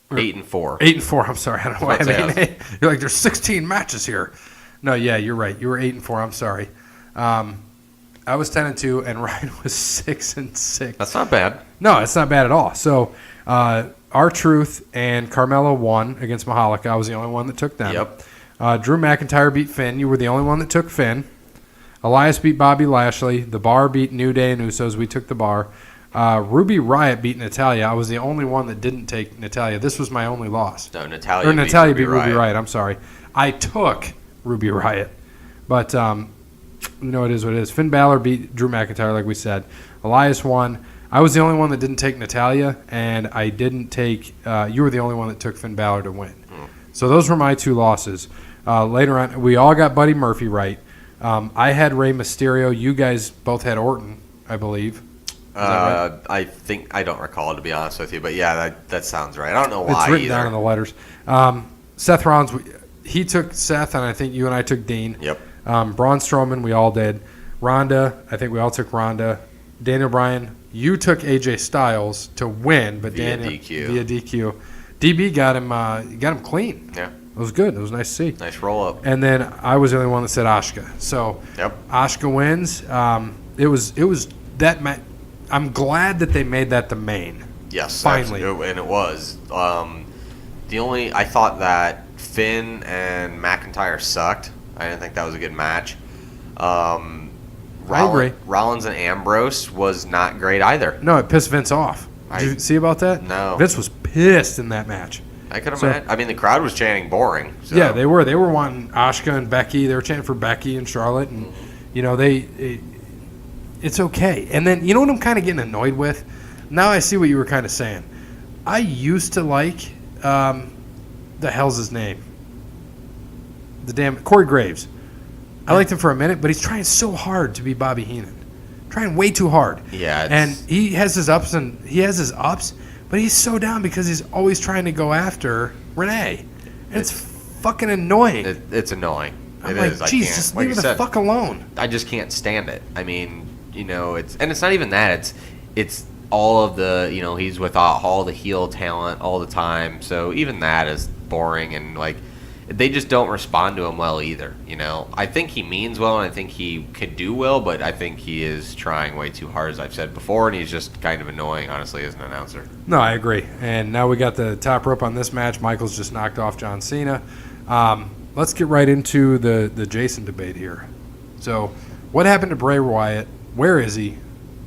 8-4. 8-4. I'm sorry. I don't know why I That's mean. You're like, there's 16 matches here. No, yeah, you're right. You were 8-4. I'm sorry. I was 10-2, and Ryan was 6-6. That's not bad. No, it's not bad at all. So, R-Truth and Carmelo won against Mahalik. I was the only one that took them. Yep. Drew McIntyre beat Finn. You were the only one that took Finn. Elias beat Bobby Lashley. The Bar beat New Day and Usos. We took the Bar. Ruby Riott beat Natalya. I was the only one that didn't take Natalya. This was my only loss. No, Natalya beat Ruby Riott. I'm sorry. I took Ruby Riott. But, it is what it is. Finn Balor beat Drew McIntyre, like we said. Elias won. I was the only one that didn't take Natalya, and I didn't take you were the only one that took Finn Balor to win. So those were my 2 losses. Later on, we all got Buddy Murphy right. I had Rey Mysterio. You guys both had Orton, I believe. Right? I think I don't recall, to be honest with you, but yeah, that sounds right. I don't know why it's written either. down in the letters. Seth Rollins, he took Seth, and I think you and I took Dean. Yep. Braun Strowman, we all did. Ronda, I think we all took Ronda. Daniel Bryan, you took AJ Styles to win, but via DQ. DB got him clean. Yeah. It was good. It was nice to see. Nice roll up. And then I was the only one that said Asuka. So Asuka wins. It was that match. I'm glad that they made that the main. Yes, finally, and it was. I thought that Finn and McIntyre sucked. I didn't think that was a good match. I agree. Rollins and Ambrose was not great either. No, it pissed Vince off. Did you see about that? No. Vince was pissed in that match. I could imagine. I mean, the crowd was chanting boring. So. Yeah, they were. They were wanting Asuka and Becky. They were chanting for Becky and Charlotte. And, it's okay. And then, you know what I'm kind of getting annoyed with? Now I see what you were kind of saying. I used to like, the hell's his name? Corey Graves. I liked him for a minute, but he's trying so hard to be Bobby Heenan. Trying way too hard. Yeah. And he has his ups, but he's so down because he's always trying to go after Renee. And it's fucking annoying. It's annoying. I'm like, geez, just leave her the fuck alone. I just can't stand it. I mean, it's not even that. It's all of the, he's with all the heel talent all the time. So even that is boring, and they just don't respond to him well either. I think he means well, and I think he could do well, but I think he is trying way too hard, as I've said before, and he's just kind of annoying, honestly, as an announcer. No, I agree. And now we got the top rope on this match. Michaels just knocked off John Cena. Let's get right into the Jason debate here. So, what happened to Bray Wyatt? Where is he?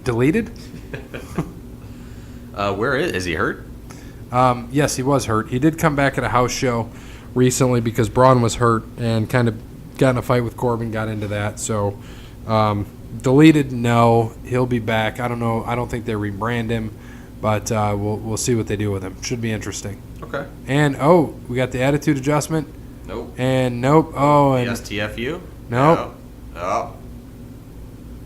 Deleted? Where is he hurt? Yes, he was hurt. He did come back at a house show recently because Braun was hurt and kind of got in a fight with Corbin, got into that. So, deleted, no. He'll be back. I don't know. I don't think they rebrand him, but we'll see what they do with him. Should be interesting. Okay. And, we got the attitude adjustment. Nope. And nope. Oh, and the STFU? Nope. No.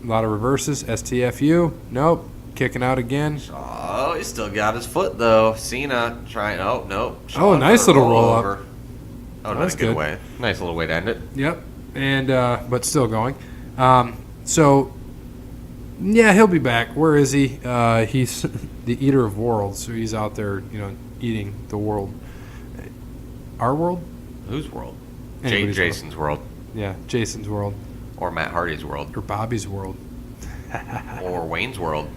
A lot of reverses. STFU. Nope. Kicking out again. Oh, he still got his foot, though. Cena trying. Oh, nope. Sean, nice little roll up. Over. Oh, that's good way. Nice little way to end it. Yep. And but still going. So yeah, he'll be back. Where is he? He's the eater of worlds. So he's out there, eating the world. Our world? Whose world? Jason's world. Yeah, Jason's world. Or Matt Hardy's world. Or Bobby's world. Or Wayne's world.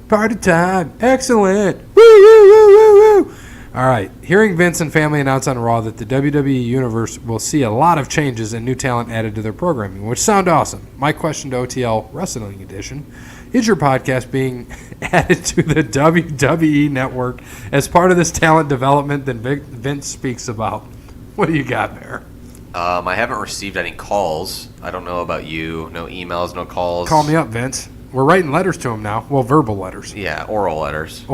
Party time. Excellent. Woo, woo, woo, woo, woo. All right. Hearing Vince and family announce on Raw that the WWE Universe will see a lot of changes and new talent added to their programming, which sound awesome. My question to OTL Wrestling Edition, is your podcast being added to the WWE Network as part of this talent development that Vince speaks about? What do you got there? I haven't received any calls. I don't know about you. No emails, no calls. Call me up, Vince. We're writing letters to him now. Well, verbal letters. Yeah, oral letters.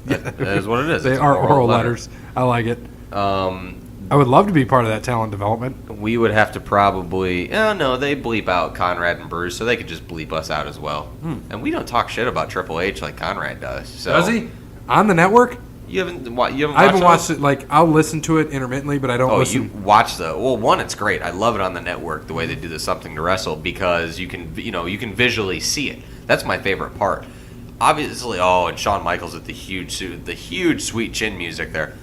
That is what it is. They are oral letters. I like it. I would love to be part of that talent development. We would have to probably... no, they bleep out Conrad and Bruce, so they could just bleep us out as well. And we don't talk shit about Triple H like Conrad does. So. Does he? On the network? You haven't watched I haven't watched it. I'll listen to it intermittently, but I don't listen. You watch one, it's great. I love it on the network, the way they do the Something to Wrestle, because you can visually see it. That's my favorite part. Obviously, and Shawn Michaels with the huge sweet chin music there.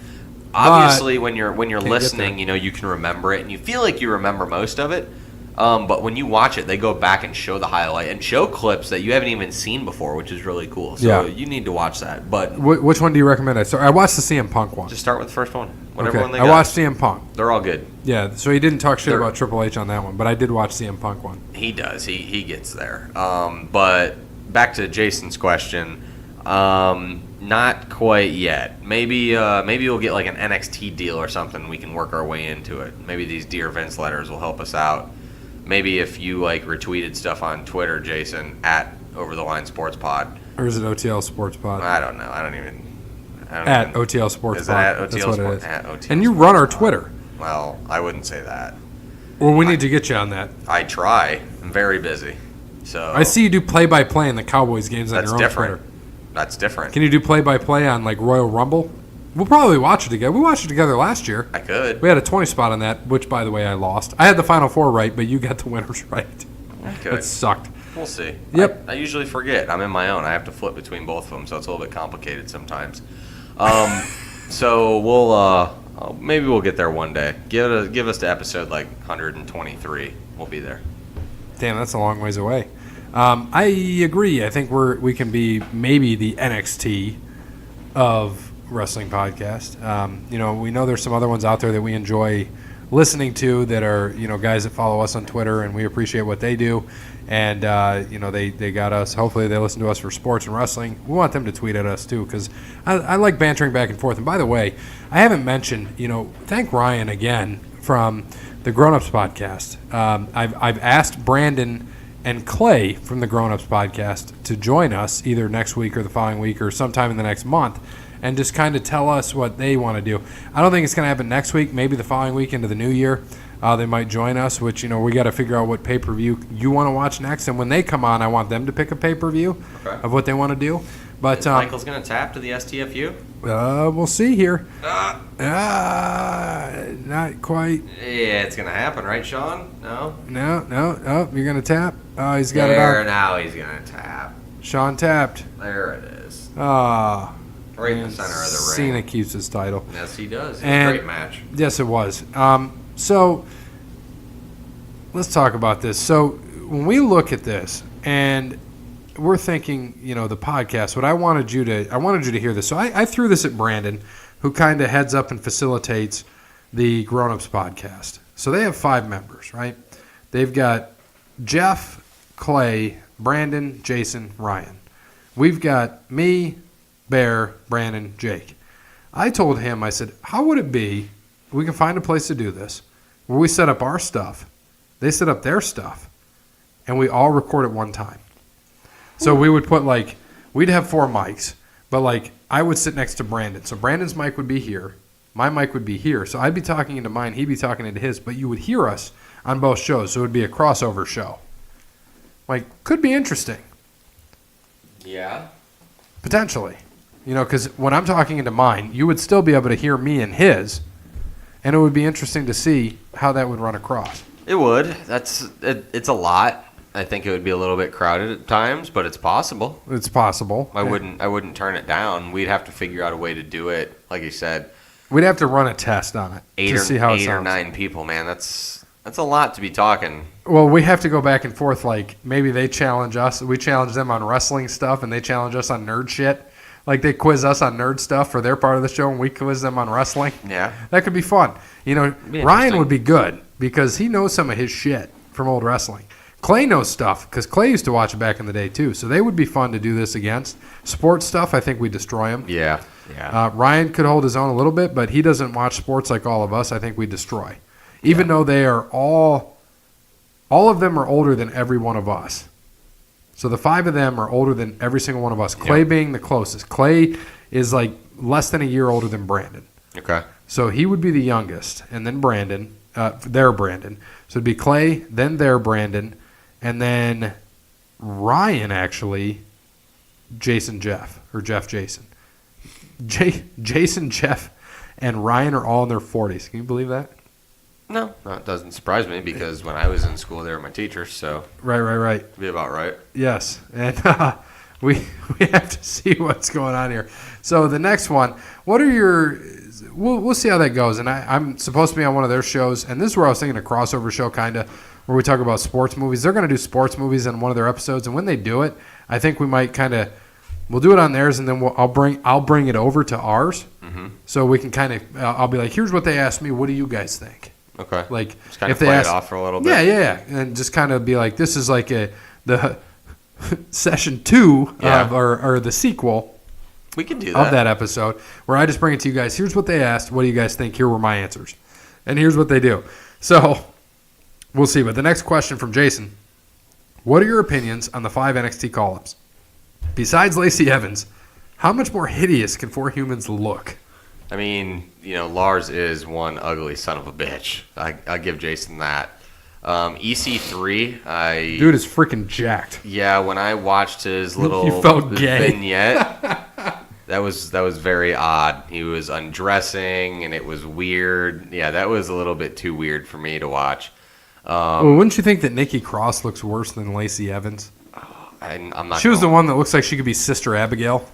Obviously, when you're get listening, there. you can remember it, and you feel like you remember most of it. But when you watch it, they go back and show the highlight and show clips that you haven't even seen before, which is really cool. So you need to watch that. But Which one do you recommend? I watched the CM Punk one. just start with the first one. Whatever Okay. one they I got. watched CM Punk. They're all good. Yeah, so he didn't talk shit They're- about Triple H on that one, but I did watch CM Punk one. He does. He gets there. But back to Jason's question. Not quite yet. Maybe we'll get like an NXT deal or something. We can work our way into it. Maybe these Dear Vince letters will help us out. Maybe if you like retweeted stuff on Twitter, Jason, at Over the Line Sports Pod. Or is it OTL Sports Pod? I don't know. I don't even. At OTL Sports Is it Pod. at OTL That's what Sport- it is. at OTL And you Sports run our Pod? Twitter. Well, I wouldn't say that. Well, we need to get you on that. I try. I'm very busy. So I see you do play-by-play in the Cowboys games on that's your own different. Twitter. That's different. Can you do play-by-play on like Royal Rumble? We'll probably watch it together. We watched it together last year. I could. We had a 20 spot on that, which, by the way, I lost. I had the Final Four right, but you got the winners right. Good. That sucked. We'll see. Yep. I usually forget. I'm in my own. I have to flip between both of them, so it's a little bit complicated sometimes. So we'll maybe we'll get there one day. Give us to episode like 123. We'll be there. Damn, that's a long ways away. I agree. I think we can be maybe the NXT of wrestling podcast. We know there's some other ones out there that we enjoy listening to that are guys that follow us on Twitter, and we appreciate what they do. And they got us. Hopefully they listen to us for sports and wrestling. We want them to tweet at us too, because I like bantering back and forth. And by the way, I haven't mentioned, thank Ryan again from the Grown Ups podcast. I've asked Brandon and Clay from the Grown Ups podcast to join us either next week or the following week or sometime in the next month, and just kind of tell us what they want to do. I don't think it's going to happen next week. Maybe the following week into the new year. They might join us, which, we got to figure out what pay-per-view you want to watch next. And when they come on, I want them to pick a pay-per-view of what they want to do. But Is Michael's going to tap to the STFU? we'll see here. Not quite. Yeah, it's going to happen, right, Sean? No? No. You're going to tap? Oh, he's got it There, out. now he's going to tap. Sean tapped. There it is. Ah. Right in the center of the Cena ring. keeps his title. Yes, he does. It's And- a great match. Yes, it was. So let's talk about this. So when we look at this and we're thinking, the podcast, I wanted you to hear this. So I threw this at Brandon, who kind of heads up and facilitates the Grown Ups podcast. So they have 5 members, right? They've got Jeff, Clay, Brandon, Jason, Ryan. We've got me, Bear, Brandon, Jake. I told him, I said, how would it be, we can find a place to do this, where we set up our stuff, they set up their stuff, and we all record at one time. So we would put we'd have 4 mics, but I would sit next to Brandon. So Brandon's mic would be here, my mic would be here. So I'd be talking into mine, he'd be talking into his, but you would hear us on both shows. So it would be a crossover show. Could be interesting. Yeah. Potentially. Because when I'm talking into mine, you would still be able to hear me and his, and it would be interesting to see how that would run across. It would. It's a lot. I think it would be a little bit crowded at times, but it's possible. It's possible. I wouldn't turn it down. We'd have to figure out a way to do it. Like you said, We'd have to run a test on it to see how it eight or sounds. 9 people, man. That's a lot to be talking. Well, we have to go back and forth. Maybe they challenge us. We challenge them on wrestling stuff, and they challenge us on nerd shit. They quiz us on nerd stuff for their part of the show, and we quiz them on wrestling. Yeah. That could be fun. Be Ryan interesting. would be good because he knows some of his shit from old wrestling. Clay knows stuff because Clay used to watch it back in the day, too. So they would be fun to do this against. Sports stuff, I think we'd destroy him. Yeah. Ryan could hold his own a little bit, but he doesn't watch sports like all of us. I think we'd destroy. Even though they are all of them are older than every one of us. So the 5 of them are older than every single one of us. Clay being the closest. Clay is less than a year older than Brandon. Okay. So he would be the youngest, and then Brandon, their Brandon. So it'd be Clay, then their Brandon, and then Ryan, actually, Jason Jeff, or Jeff Jason. Jason Jeff and Ryan are all in their 40s. Can you believe that? No, it doesn't surprise me because when I was in school, they were my teachers, so Right. it'd be about right. Yes. And we have to see what's going on here. So the next one, what are your? We'll see how that goes. And I'm supposed to be on one of their shows, and this is where I was thinking a crossover show kind of, where we talk about sports movies. They're going to do sports movies in one of their episodes, and when they do it, I think we might kind of. We'll do it on theirs, and then I'll bring it over to ours, so we can kind of. I'll be like, here's what they asked me. What do you guys think? Okay. Like, just kind of play it off for a little bit. Yeah, and just kind of be like, this is like the session 2 or the sequel. We can do that. Of that episode, where I just bring it to you guys. Here's what they asked. What do you guys think? Here were my answers, and here's what they do. So we'll see. But the next question from Jason: what are your opinions on the 5 NXT call-ups? Besides Lacey Evans, how much more hideous can 4 humans look? I mean, Lars is one ugly son of a bitch. I give Jason that. EC3, Dude is freaking jacked. Yeah, when I watched his little You felt gay. vignette, that was very odd. He was undressing, and it was weird. Yeah, that was a little bit too weird for me to watch. Well, wouldn't you think that Nikki Cross looks worse than Lacey Evans? I'm not. She was the one that looks like she could be Sister Abigail.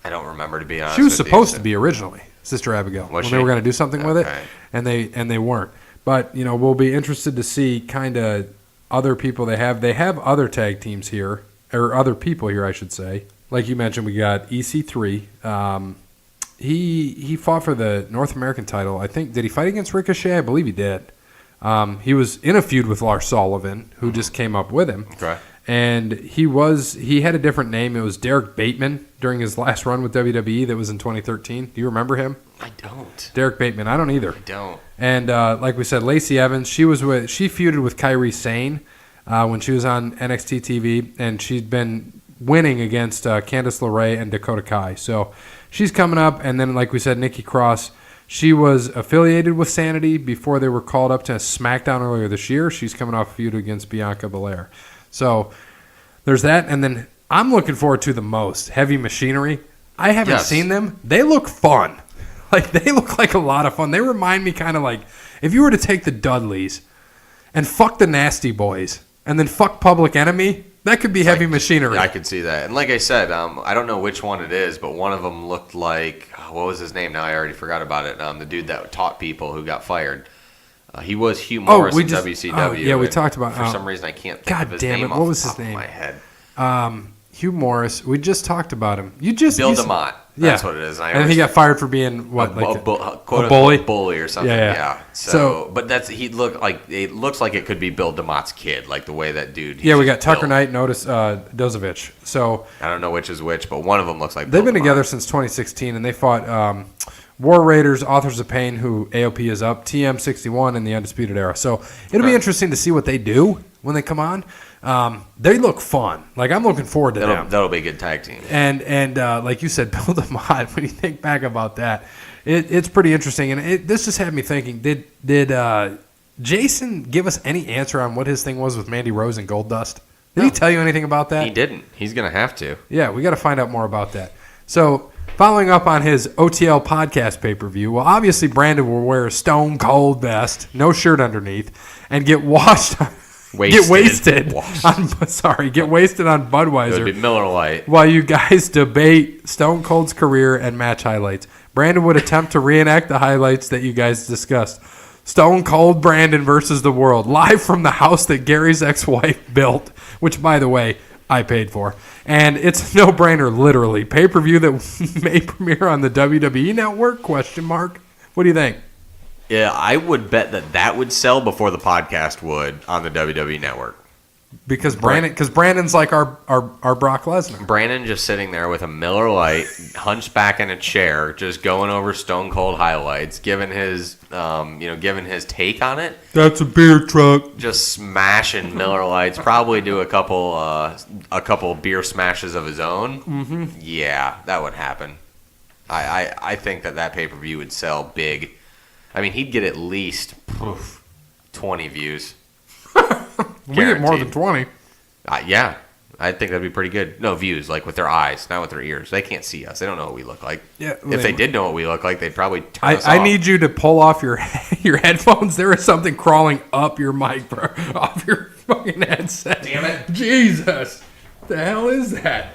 I don't remember, to be honest. She was with supposed you. to be originally Sister Abigail when she? they were going to do something with it, Okay. and they weren't. But we'll be interested to see kind of other people they have. They have other tag teams here, or other people here, I should say. Like you mentioned, we got EC3. He fought for the North American title. I think, did he fight against Ricochet? I believe he did. He was in a feud with Lars Sullivan, who just came up with him. Okay. And he had a different name. It was Derek Bateman during his last run with WWE. That was in 2013. Do you remember him? I don't. Derek Bateman. I don't either. I don't. And like we said, Lacey Evans. She feuded with Kairi Sane when she was on NXT TV, and she'd been winning against Candice LeRae and Dakota Kai. So she's coming up. And then, like we said, Nikki Cross. She was affiliated with Sanity before they were called up to SmackDown earlier this year. She's coming off a feud against Bianca Belair. So there's that. And then I'm looking forward to the most, Heavy Machinery. I haven't seen them. They look fun. Like, they look like a lot of fun. They remind me kind of like if you were to take the Dudleys and fuck the Nasty Boys and then fuck Public Enemy, that could be Heavy Machinery. Yeah, I could see that. And like I said, I don't know which one it is, but one of them looked like, what was his name? Now I already forgot about it. The dude that taught people who got fired. He was Hugh Morris in WCW. Yeah, we talked about. For some reason, I can't think of his name. God damn it! What was his name? Off the top of my head. Hugh Morris. We just talked about him. Bill DeMott. That's what it is. And he got fired for being what, a bully? Bully or something. Yeah. So, but it looks like it could be Bill DeMott's kid, like the way that dude. Yeah, we got Tucker Knight and Otis Dozovich. So I don't know which is which, but one of them looks like. They've been together since 2016, and they fought War Raiders, Authors of Pain, who AOP is up, TM61, in the Undisputed Era. So it'll be interesting to see what they do when they come on. They look fun. Like, I'm looking forward to them. That'll be a good tag team. And like you said, Bill DeMott, when you think back about that, it's pretty interesting. And this just had me thinking, did Jason give us any answer on what his thing was with Mandy Rose and Goldust? Did he tell you anything about that? He didn't. He's going to have to. Yeah, we got to find out more about that. So, following up on his OTL podcast pay-per-view, well, obviously Brandon will wear a stone cold vest, no shirt underneath, and get wasted on Budweiser. It would be Miller Lite. While you guys debate Stone Cold's career and match highlights. Brandon would attempt to reenact the highlights that you guys discussed. Stone Cold Brandon versus the world, live from the house that Gary's ex-wife built, which, by the way, I paid for. And it's a no-brainer, literally. Pay-per-view that may premiere on the WWE Network, ? What do you think? Yeah, I would bet that would sell before the podcast would on the WWE Network. Because Brandon's like our Brock Lesnar. Brandon just sitting there with a Miller Lite, hunchback in a chair, just going over Stone Cold highlights, giving his take on it. That's a beer truck. Just smashing Miller Lights. Probably do a couple beer smashes of his own. Mm-hmm. Yeah, that would happen. I think that pay-per-view would sell big. I mean, he'd get at least 20 views. We get more than 20. Yeah, I think that'd be pretty good. No, views, like with their eyes, not with their ears. They can't see us. They don't know what we look like. Yeah, if they did know what we look like, they'd probably turn us off. I need you to pull off your headphones. There is something crawling up your mic, bro, off your fucking headset. Damn it. Jesus. The hell is that?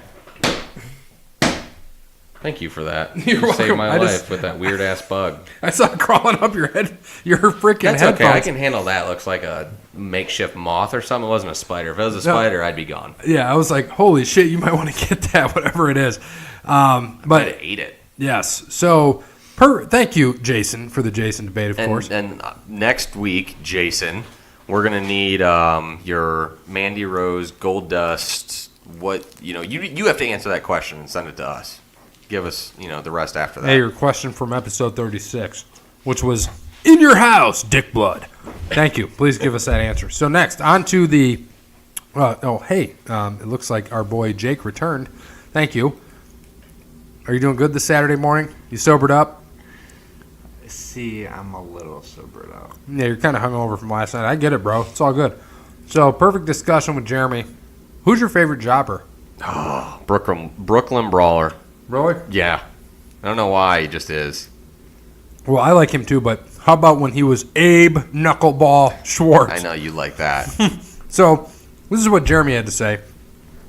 Thank you for that. You're You welcome. saved my I life just- with that weird ass bug. I saw it crawling up your head. Your freaking That's headphones. okay. I can handle that. Looks like a makeshift moth or something. It wasn't a spider. If it was a spider, I'd be gone. Yeah, I was like, holy shit, you might want to get that, whatever it is. I'd But ate it. yes, so thank you, Jason, for the Jason debate, of course. And next week, Jason, we're gonna need your Mandy Rose Gold Dust. What you have to answer that question and send it to us. Give us the rest after that. Hey, your question from episode 36, which was in your house, Dick Blood. Thank you. Please give us that answer. So next, on to the. It looks like our boy Jake returned. Thank you. Are you doing good this Saturday morning? You sobered up? See, I'm a little sobered up. Yeah, you're kind of hungover from last night. I get it, bro. It's all good. So, perfect discussion with Jeremy. Who's your favorite jobber? Brooklyn Brawler. Really? Yeah, I don't know why. He just is. Well, I like him too, but how about when he was Abe Knuckleball Schwartz? I know you like that. So, this is what Jeremy had to say.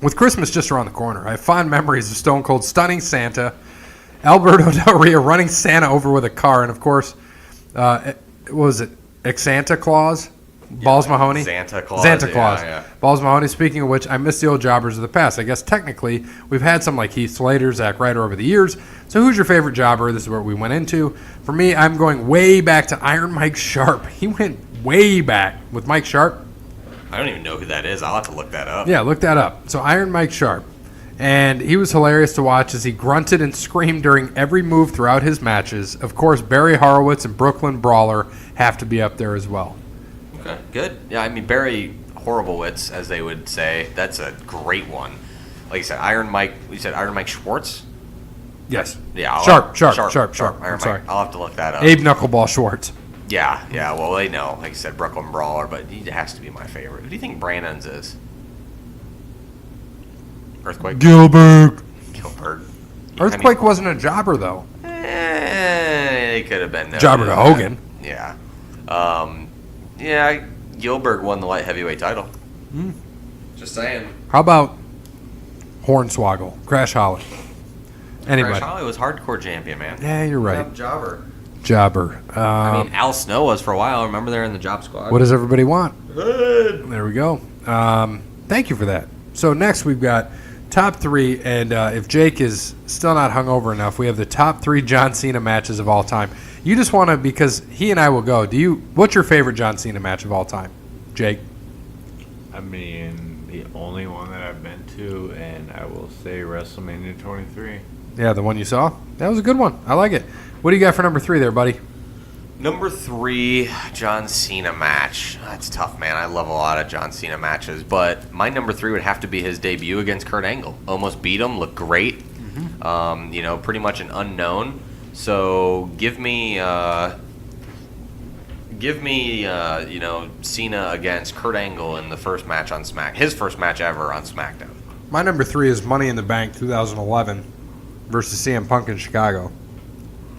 With Christmas just around the corner, I have fond memories of Stone Cold stunning Santa, Alberto Del Rio running Santa over with a car, and of course, what was it Santa Claus? Balls Mahoney? Santa Claus. Santa Claus. Yeah. Balls Mahoney. Speaking of which, I miss the old jobbers of the past. I guess technically, we've had some like Heath Slater, Zack Ryder over the years. So who's your favorite jobber? This is what we went into. For me, I'm going way back to Iron Mike Sharp. He went way back with Mike Sharp. I don't even know who that is. I'll have to look that up. Yeah, look that up. So Iron Mike Sharp. And he was hilarious to watch as he grunted and screamed during every move throughout his matches. Of course, Barry Horowitz and Brooklyn Brawler have to be up there as well. Okay, good. Yeah, I mean, Barry Horowitz, as they would say, that's a great one. Like you said, Iron Mike Schwartz? Yes. Yeah. Sharp. Iron I'm Mike. sorry. I'll have to look that up. Abe Knuckleball Schwartz. Yeah, well, they know. Like you said, Brooklyn Brawler, but he has to be my favorite. Who do you think Brandon's is? Earthquake? Gilbert. Earthquake Wasn't a jobber, though. It could have been. Jobber to Hogan. Yeah. Gilbert won the light heavyweight title. Just saying. How about Hornswoggle? Crash Holly. Anybody? Crash Holly was hardcore champion, man. Yeah, you're right. Jobber. I mean, Al Snow was for a while. Remember they're in the job squad? what does everybody want? Good. There we go. Thank you for that. So next we've got top three, and if Jake is still not hungover enough, we have the top three John Cena matches of all time. You just want to, because he and I will go. What's your favorite John Cena match of all time, Jake? I mean, the only one that I've been to, and I will say WrestleMania 23. Yeah, the one you saw? That was a good one. I like it. What do you got for number 3 there, buddy? Number 3, John Cena match. That's tough, man. I love a lot of John Cena matches, but my number 3 would have to be his debut against Kurt Angle. Almost beat him, looked great. Mm-hmm. Pretty much an unknown. So give me Cena against Kurt Angle in the first match on his first match ever on SmackDown. My number 3 is Money in the Bank 2011 versus CM Punk in Chicago.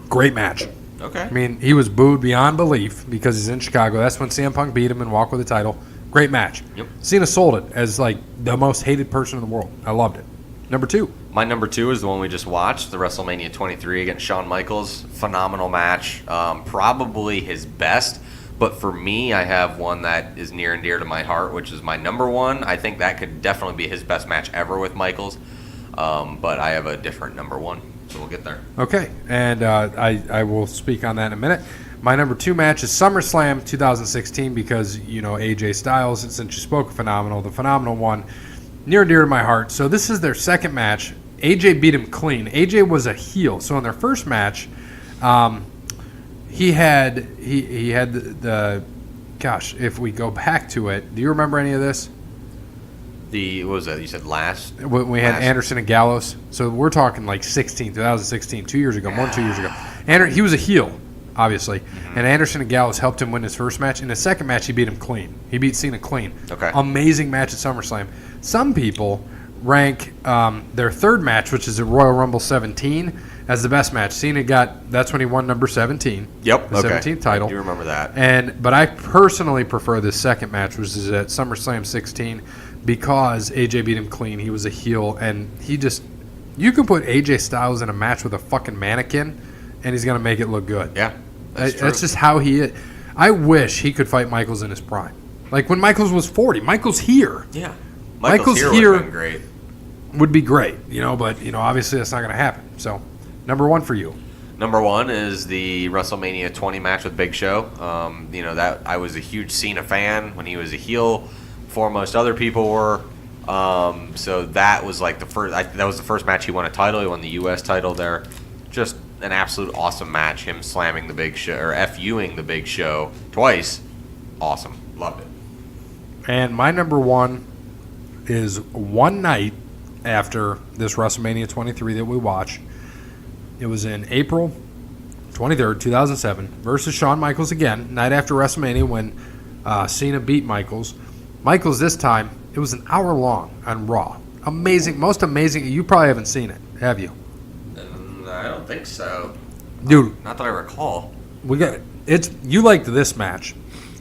Great match. Okay. I mean, he was booed beyond belief because he's in Chicago. That's when CM Punk beat him and walked with the title. Great match. Yep. Cena sold it as like the most hated person in the world. I loved it. Number 2. My number 2 is the one we just watched, the WrestleMania 23 against Shawn Michaels. Phenomenal match. Probably his best. But for me, I have one that is near and dear to my heart, which is my number 1. I think that could definitely be his best match ever with Michaels. But I have a different number 1. So we'll get there. Okay, and I will speak on that in a minute. My number 2 match is SummerSlam 2016 because, AJ Styles, since you spoke phenomenal, the phenomenal one, near and dear to my heart. So this is their second match. AJ beat him clean. AJ was a heel. So in their first match, he had the gosh, if we go back to it, do you remember any of this? What was that? You said last? When we had Anderson and Gallows. So we're talking like 2016, 2 years ago, more than 2 years ago. He was a heel, obviously. Mm-hmm. And Anderson and Gallows helped him win his first match. In the second match, he beat him clean. He beat Cena clean. Okay. Amazing match at SummerSlam. Some people rank their third match, which is the Royal Rumble 17, as the best match. Cena that's when he won number 17. Yep. The 17th title. I do remember that. But I personally prefer this second match, which is at SummerSlam 16, because AJ beat him clean. He was a heel, and he You can put AJ Styles in a match with a fucking mannequin, and he's going to make it look good. Yeah, that's just how he is. I wish he could fight Michaels in his prime. Like when Michaels was 40. Michaels here. Yeah. Michaels here here would have been great. Would be great, but obviously that's not going to happen. So, number 1 for you. Number 1 is the WrestleMania 20 match with Big Show. That I was a huge Cena fan when he was a heel, before most other people were. So that was like the first. That was the first match he won a title. He won the U.S. title there. Just an absolute awesome match. Him slamming the Big Show or FUing the Big Show twice. Awesome. Loved it. And my number 1 is one night after this WrestleMania 23 that we watched. It was in April 23rd, 2007, versus Shawn Michaels again, night after WrestleMania when Cena beat Michaels. Michaels this time, it was an hour long on Raw. Amazing, most amazing. You probably haven't seen it, have you? I don't think so. Dude. Not that I recall. You liked this match.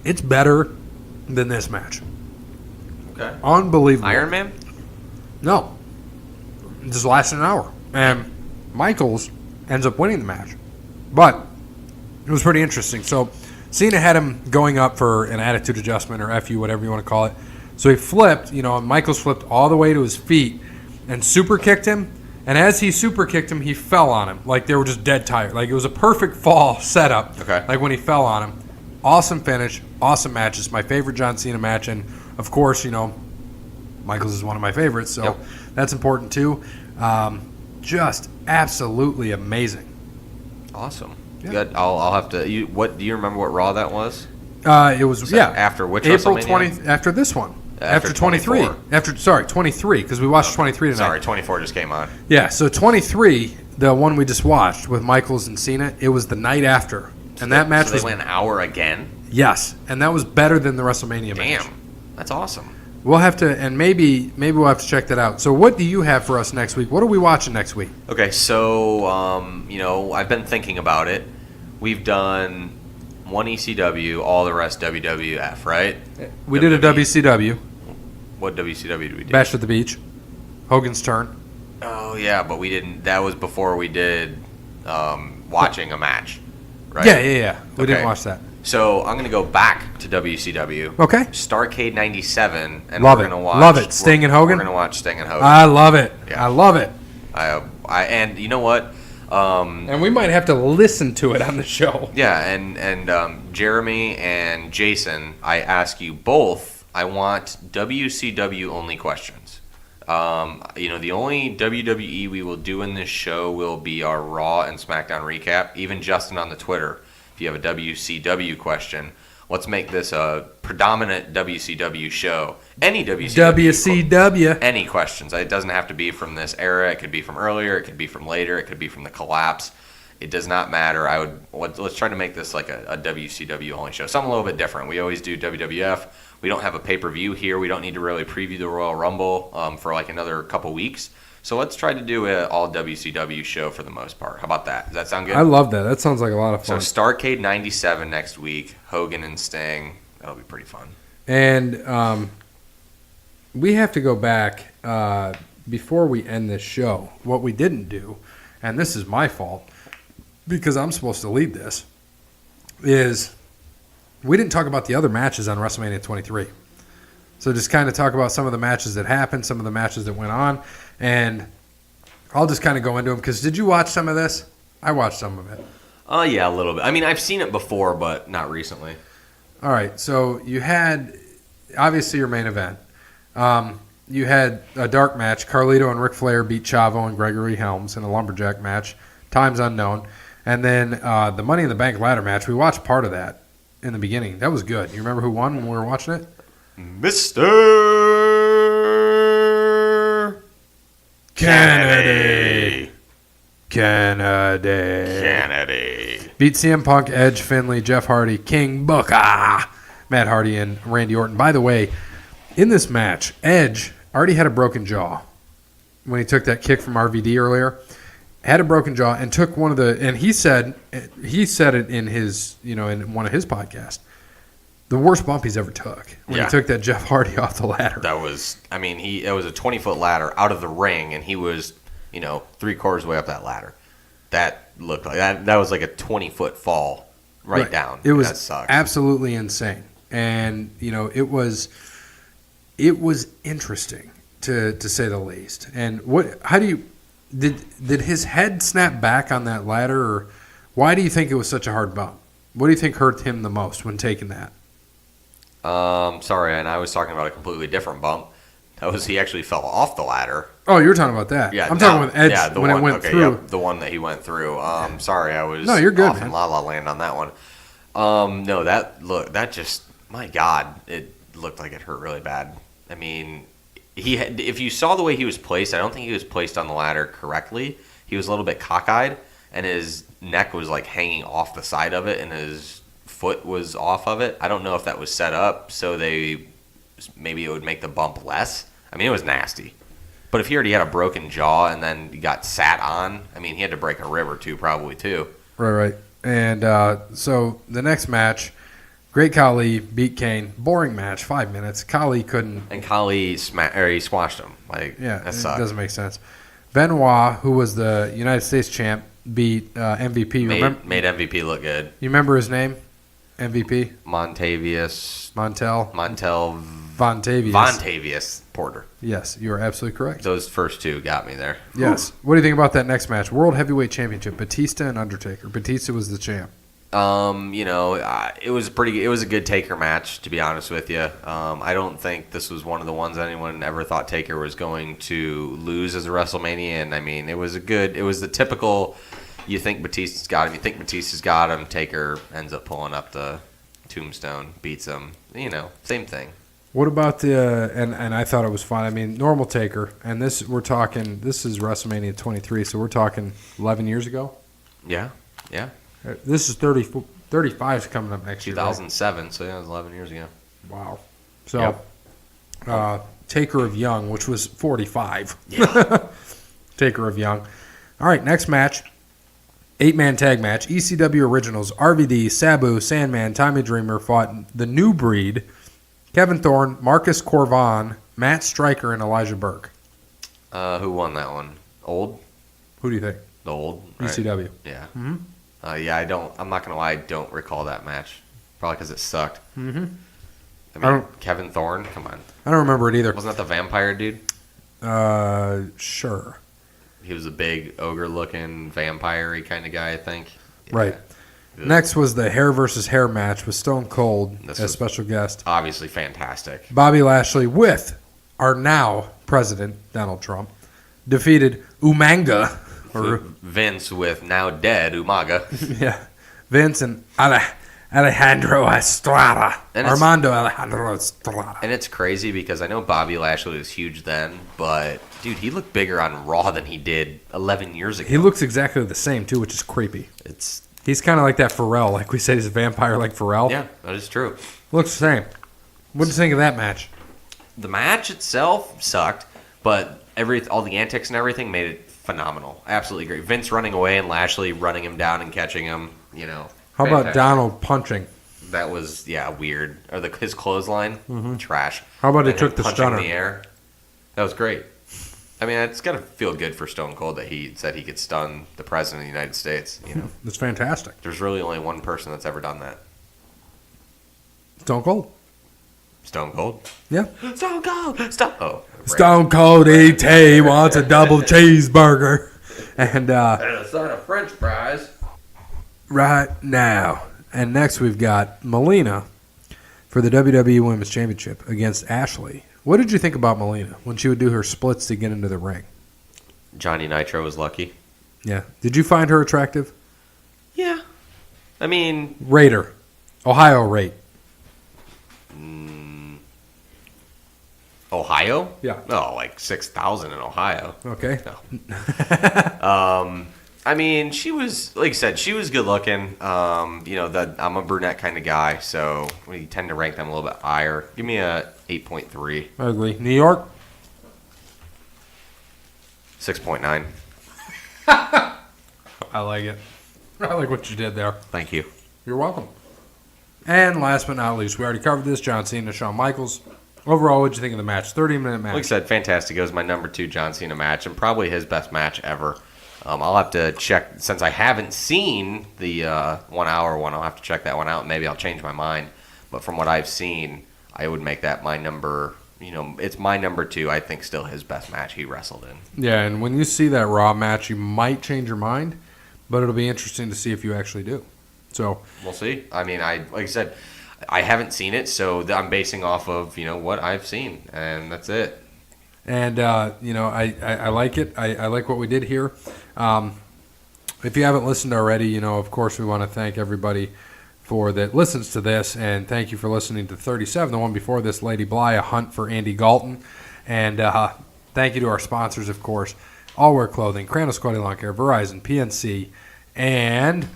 It's better than this match. Okay. Unbelievable. Iron Man? No. It just lasted an hour. And Michaels ends up winning the match. But it was pretty interesting. So Cena had him going up for an attitude adjustment or FU, whatever you want to call it. So he flipped, and Michaels flipped all the way to his feet and super kicked him. And as he super kicked him, he fell on him. Like they were just dead tired. Like it was a perfect fall setup. Okay. Like when he fell on him. Awesome finish. Awesome match. It's my favorite John Cena match. And, of course, Michaels is one of my favorites. So that's important, too. Just absolutely amazing. Awesome. Yeah. Good. I'll have to. Do you remember what Raw that was? It was after which April WrestleMania? 20 after this one. After 23. 23 because we watched 23 tonight. Sorry, 24 just came on. Yeah, so 23, the one we just watched with Michaels and Cena, it was the night after. And that match they went an hour again? Yes, and that was better than the WrestleMania match. Damn, that's awesome. We'll have to, and maybe we'll have to check that out. So what do you have for us next week? What are we watching next week? Okay, so, I've been thinking about it. We've done one ECW, all the rest WWF, right? We did a WCW. What WCW did we do? Bash at the Beach. Hogan's Turn. Oh, yeah, but we didn't, that was before we did watching a match, right? Yeah. We didn't watch that. So I'm going to go back to WCW. Okay. Starrcade 97. And Love we're it. Gonna watch, Love it. Sting and Hogan? We're going to watch Sting and Hogan. I love it. Yeah. I love it. And you know what? And we might have to listen to it on the show. Yeah, and Jeremy and Jason, I ask you both, I want WCW only questions. The only WWE we will do in this show will be our Raw and SmackDown recap. Even Justin on the Twitter, if you have a WCW question, let's make this a predominant WCW show. Any WCW. Any questions. It doesn't have to be from this era. It could be from earlier. It could be from later. It could be from the collapse. It does not matter. Let's try to make this like a WCW only show. Something a little bit different. We always do WWF. We don't have a pay-per-view here. We don't need to really preview the Royal Rumble for like another couple weeks. So let's try to do an all WCW show for the most part. How about that? Does that sound good? I love that. That sounds like a lot of fun. So Starrcade 97 next week. Hogan and Sting. That'll be pretty fun. And we have to go back before we end this show. What we didn't do, and this is my fault because I'm supposed to lead this, is we didn't talk about the other matches on WrestleMania 23. So just kind of talk about some of the matches that happened, some of the matches that went on, and I'll just kind of go into them because did you watch some of this? I watched some of it. Oh, yeah, a little bit. I mean, I've seen it before, but not recently. All right, so you had, obviously, your main event. You had a dark match. Carlito and Ric Flair beat Chavo and Gregory Helms in a lumberjack match. Times unknown. And then the Money in the Bank ladder match, we watched part of that in the beginning. That was good. You remember who won when we were watching it? Mr. Kennedy. Beat CM Punk, Edge, Finlay, Jeff Hardy, King Booker, Matt Hardy, and Randy Orton. By the way, in this match, Edge already had a broken jaw when he took that kick from RVD earlier. Had a broken jaw and took one of the, and he said it in his, in one of his podcasts, the worst bump he's ever took when he took that Jeff Hardy off the ladder. That was, it was a 20-foot ladder out of the ring, and he was, 3/4 of the way up that ladder. That looked like that was like a 20-foot fall right down. It was that sucks. absolutely insane, and it was interesting to say the least. And did his head snap back on that ladder, or why do you think it was such a hard bump? What do you think hurt him the most when taking that? Sorry, and I was talking about a completely different bump. That was he actually fell off the ladder. Oh, you're talking about that. Yeah, I'm talking about Edge when it went through. Yep, the one that he went through. Sorry, I was you're good, off man. in La La Land on that one. No, that just, my God, it looked like it hurt really bad. I mean, if you saw the way he was placed, I don't think he was placed on the ladder correctly. He was a little bit cockeyed, and his neck was like hanging off the side of it, and his foot was off of it. I don't know if that was set up so maybe it would make the bump less. I mean, it was nasty. But if he already had a broken jaw and then he got sat on, I mean, he had to break a rib or two probably too. Right. And so the next match, Great Khali beat Kane. Boring match, 5 minutes. Khali couldn't. And Khali he squashed him. That sucked. It doesn't make sense. Benoit, who was the United States champ, beat MVP. Made MVP look good. You remember his name? MVP? Montel Vontavious Porter. Yes, you are absolutely correct. Those first two got me there. Yes. What do you think about that next match? World Heavyweight Championship, Batista and Undertaker. Batista was the champ. It was a good Taker match, to be honest with you. I don't think this was one of the ones anyone ever thought Taker was going to lose as a WrestleMania. And I mean, it was the typical, you think Batista's got him, Taker ends up pulling up the tombstone, beats him, same thing. What about and I thought it was fun. I mean, normal Taker, and this is WrestleMania 23, so we're talking 11 years ago? Yeah. This is 35 is coming up next year. 2007, right? So yeah, it was 11 years ago. Wow. So, Taker of Young, which was 45. Yeah. Taker of Young. All right, next match. 8-man tag match. ECW Originals. RVD, Sabu, Sandman, Tommy Dreamer fought the New Breed. Kevin Thorne, Marcus Corvan, Matt Stryker, and Elijah Burke. Who won that one? Old? Who do you think? The Old? Right? ECW. Yeah. Mm-hmm. I'm not going to lie, I don't recall that match. Probably because it sucked. Mm-hmm. I mean, Kevin Thorne? Come on. I don't remember it either. Wasn't that the vampire dude? Sure. He was a big ogre-looking vampire-y kind of guy, I think. Yeah. Right. Next was the hair versus hair match with Stone Cold as special guest. Obviously fantastic. Bobby Lashley with our now president, Donald Trump, defeated Umanga. Or Vince with now dead Umaga. Yeah. Vince and Alejandro Estrada. Armando Alejandro Estrada. And it's crazy because I know Bobby Lashley was huge then, but, dude, he looked bigger on Raw than he did 11 years ago. He looks exactly the same, too, which is creepy. He's kind of like that Pharrell. Like we said, he's a vampire like Pharrell. Yeah, that is true. Looks the same. What did you think of that match? The match itself sucked, but all the antics and everything made it phenomenal. Absolutely great. Vince running away and Lashley running him down and catching him, How about Donald punching? That was, weird. Or his clothesline, trash. How about he took the stunner? In the air. That was great. I mean, it's got to feel good for Stone Cold that he said he could stun the president of the United States. It's fantastic. There's really only one person that's ever done that. Stone Cold. Stone Cold? Yeah. Stone Cold! Stone Cold E.T. wants a double cheeseburger. And a side of French fries. Right now. And next we've got Melina for the WWE Women's Championship against Ashley. What did you think about Melina when she would do her splits to get into the ring? Johnny Nitro was lucky. Yeah. Did you find her attractive? Yeah. I mean... Rate. Ohio rate. Ohio? Yeah. Oh, like 6,000 in Ohio. Okay. No. I mean, she was, like I said, she was good looking. I'm a brunette kind of guy, so we tend to rank them a little bit higher. Give me a 8.3. I agree. New York? 6.9. I like it. I like what you did there. Thank you. You're welcome. And last but not least, we already covered this. John Cena, Shawn Michaels. Overall, what'd you think of the match? 30-minute match. Like I said, fantastic. It was my number 2 John Cena match, and probably his best match ever. I'll have to check, since I haven't seen the 1 hour one, I'll have to check that one out. Maybe I'll change my mind. But from what I've seen, I would make that my number, it's my number 2. I think still his best match he wrestled in. Yeah, and when you see that Raw match, you might change your mind, but it'll be interesting to see if you actually do. So we'll see. I mean, like I said, I haven't seen it, so I'm basing off of, what I've seen, and that's it. And, I like it. I like what we did here. If you haven't listened already, of course, we want to thank everybody that listens to this, and thank you for listening to 37, the one before this, Lady Bly, A Hunt for Andy Galton. And thank you to our sponsors, of course, All Wear Clothing, Crandall Squatty Lawn Care, Verizon, PNC, and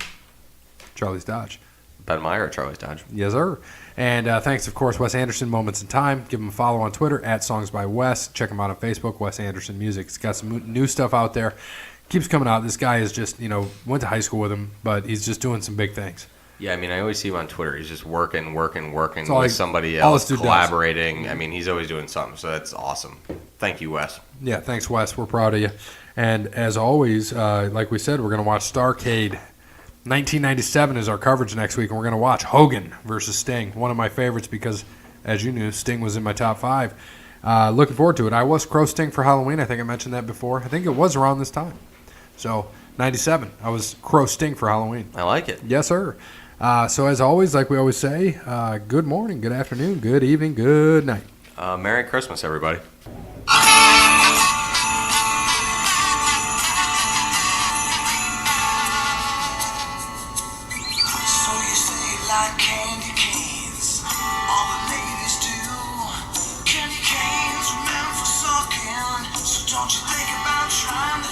Charlie's Dodge. Ben Meyer at Charlie's Dodge. Yes, sir. And thanks, of course, Wes Anderson, Moments in Time. Give him a follow on Twitter, @SongsByWes. Check him out on Facebook, Wes Anderson Music. He's got some new stuff out there. Keeps coming out. This guy is just, went to high school with him, but he's just doing some big things. Yeah, I mean, I always see him on Twitter. He's just working with somebody else, collaborating. I mean, he's always doing something, so that's awesome. Thank you, Wes. Yeah, thanks, Wes. We're proud of you. And as always, like we said, we're going to watch Starrcade. 1997 is our coverage next week, and we're going to watch Hogan versus Sting, one of my favorites because, as you knew, Sting was in my top 5. Looking forward to it. I was Crow Sting for Halloween. I think I mentioned that before. I think it was around this time. So, 97, I was Crow Sting for Halloween. I like it. Yes, sir. So, as always, like we always say, good morning, good afternoon, good evening, good night. Merry Christmas, everybody. Candy canes, all the ladies do. Candy canes are meant for sucking, so don't you think about trying the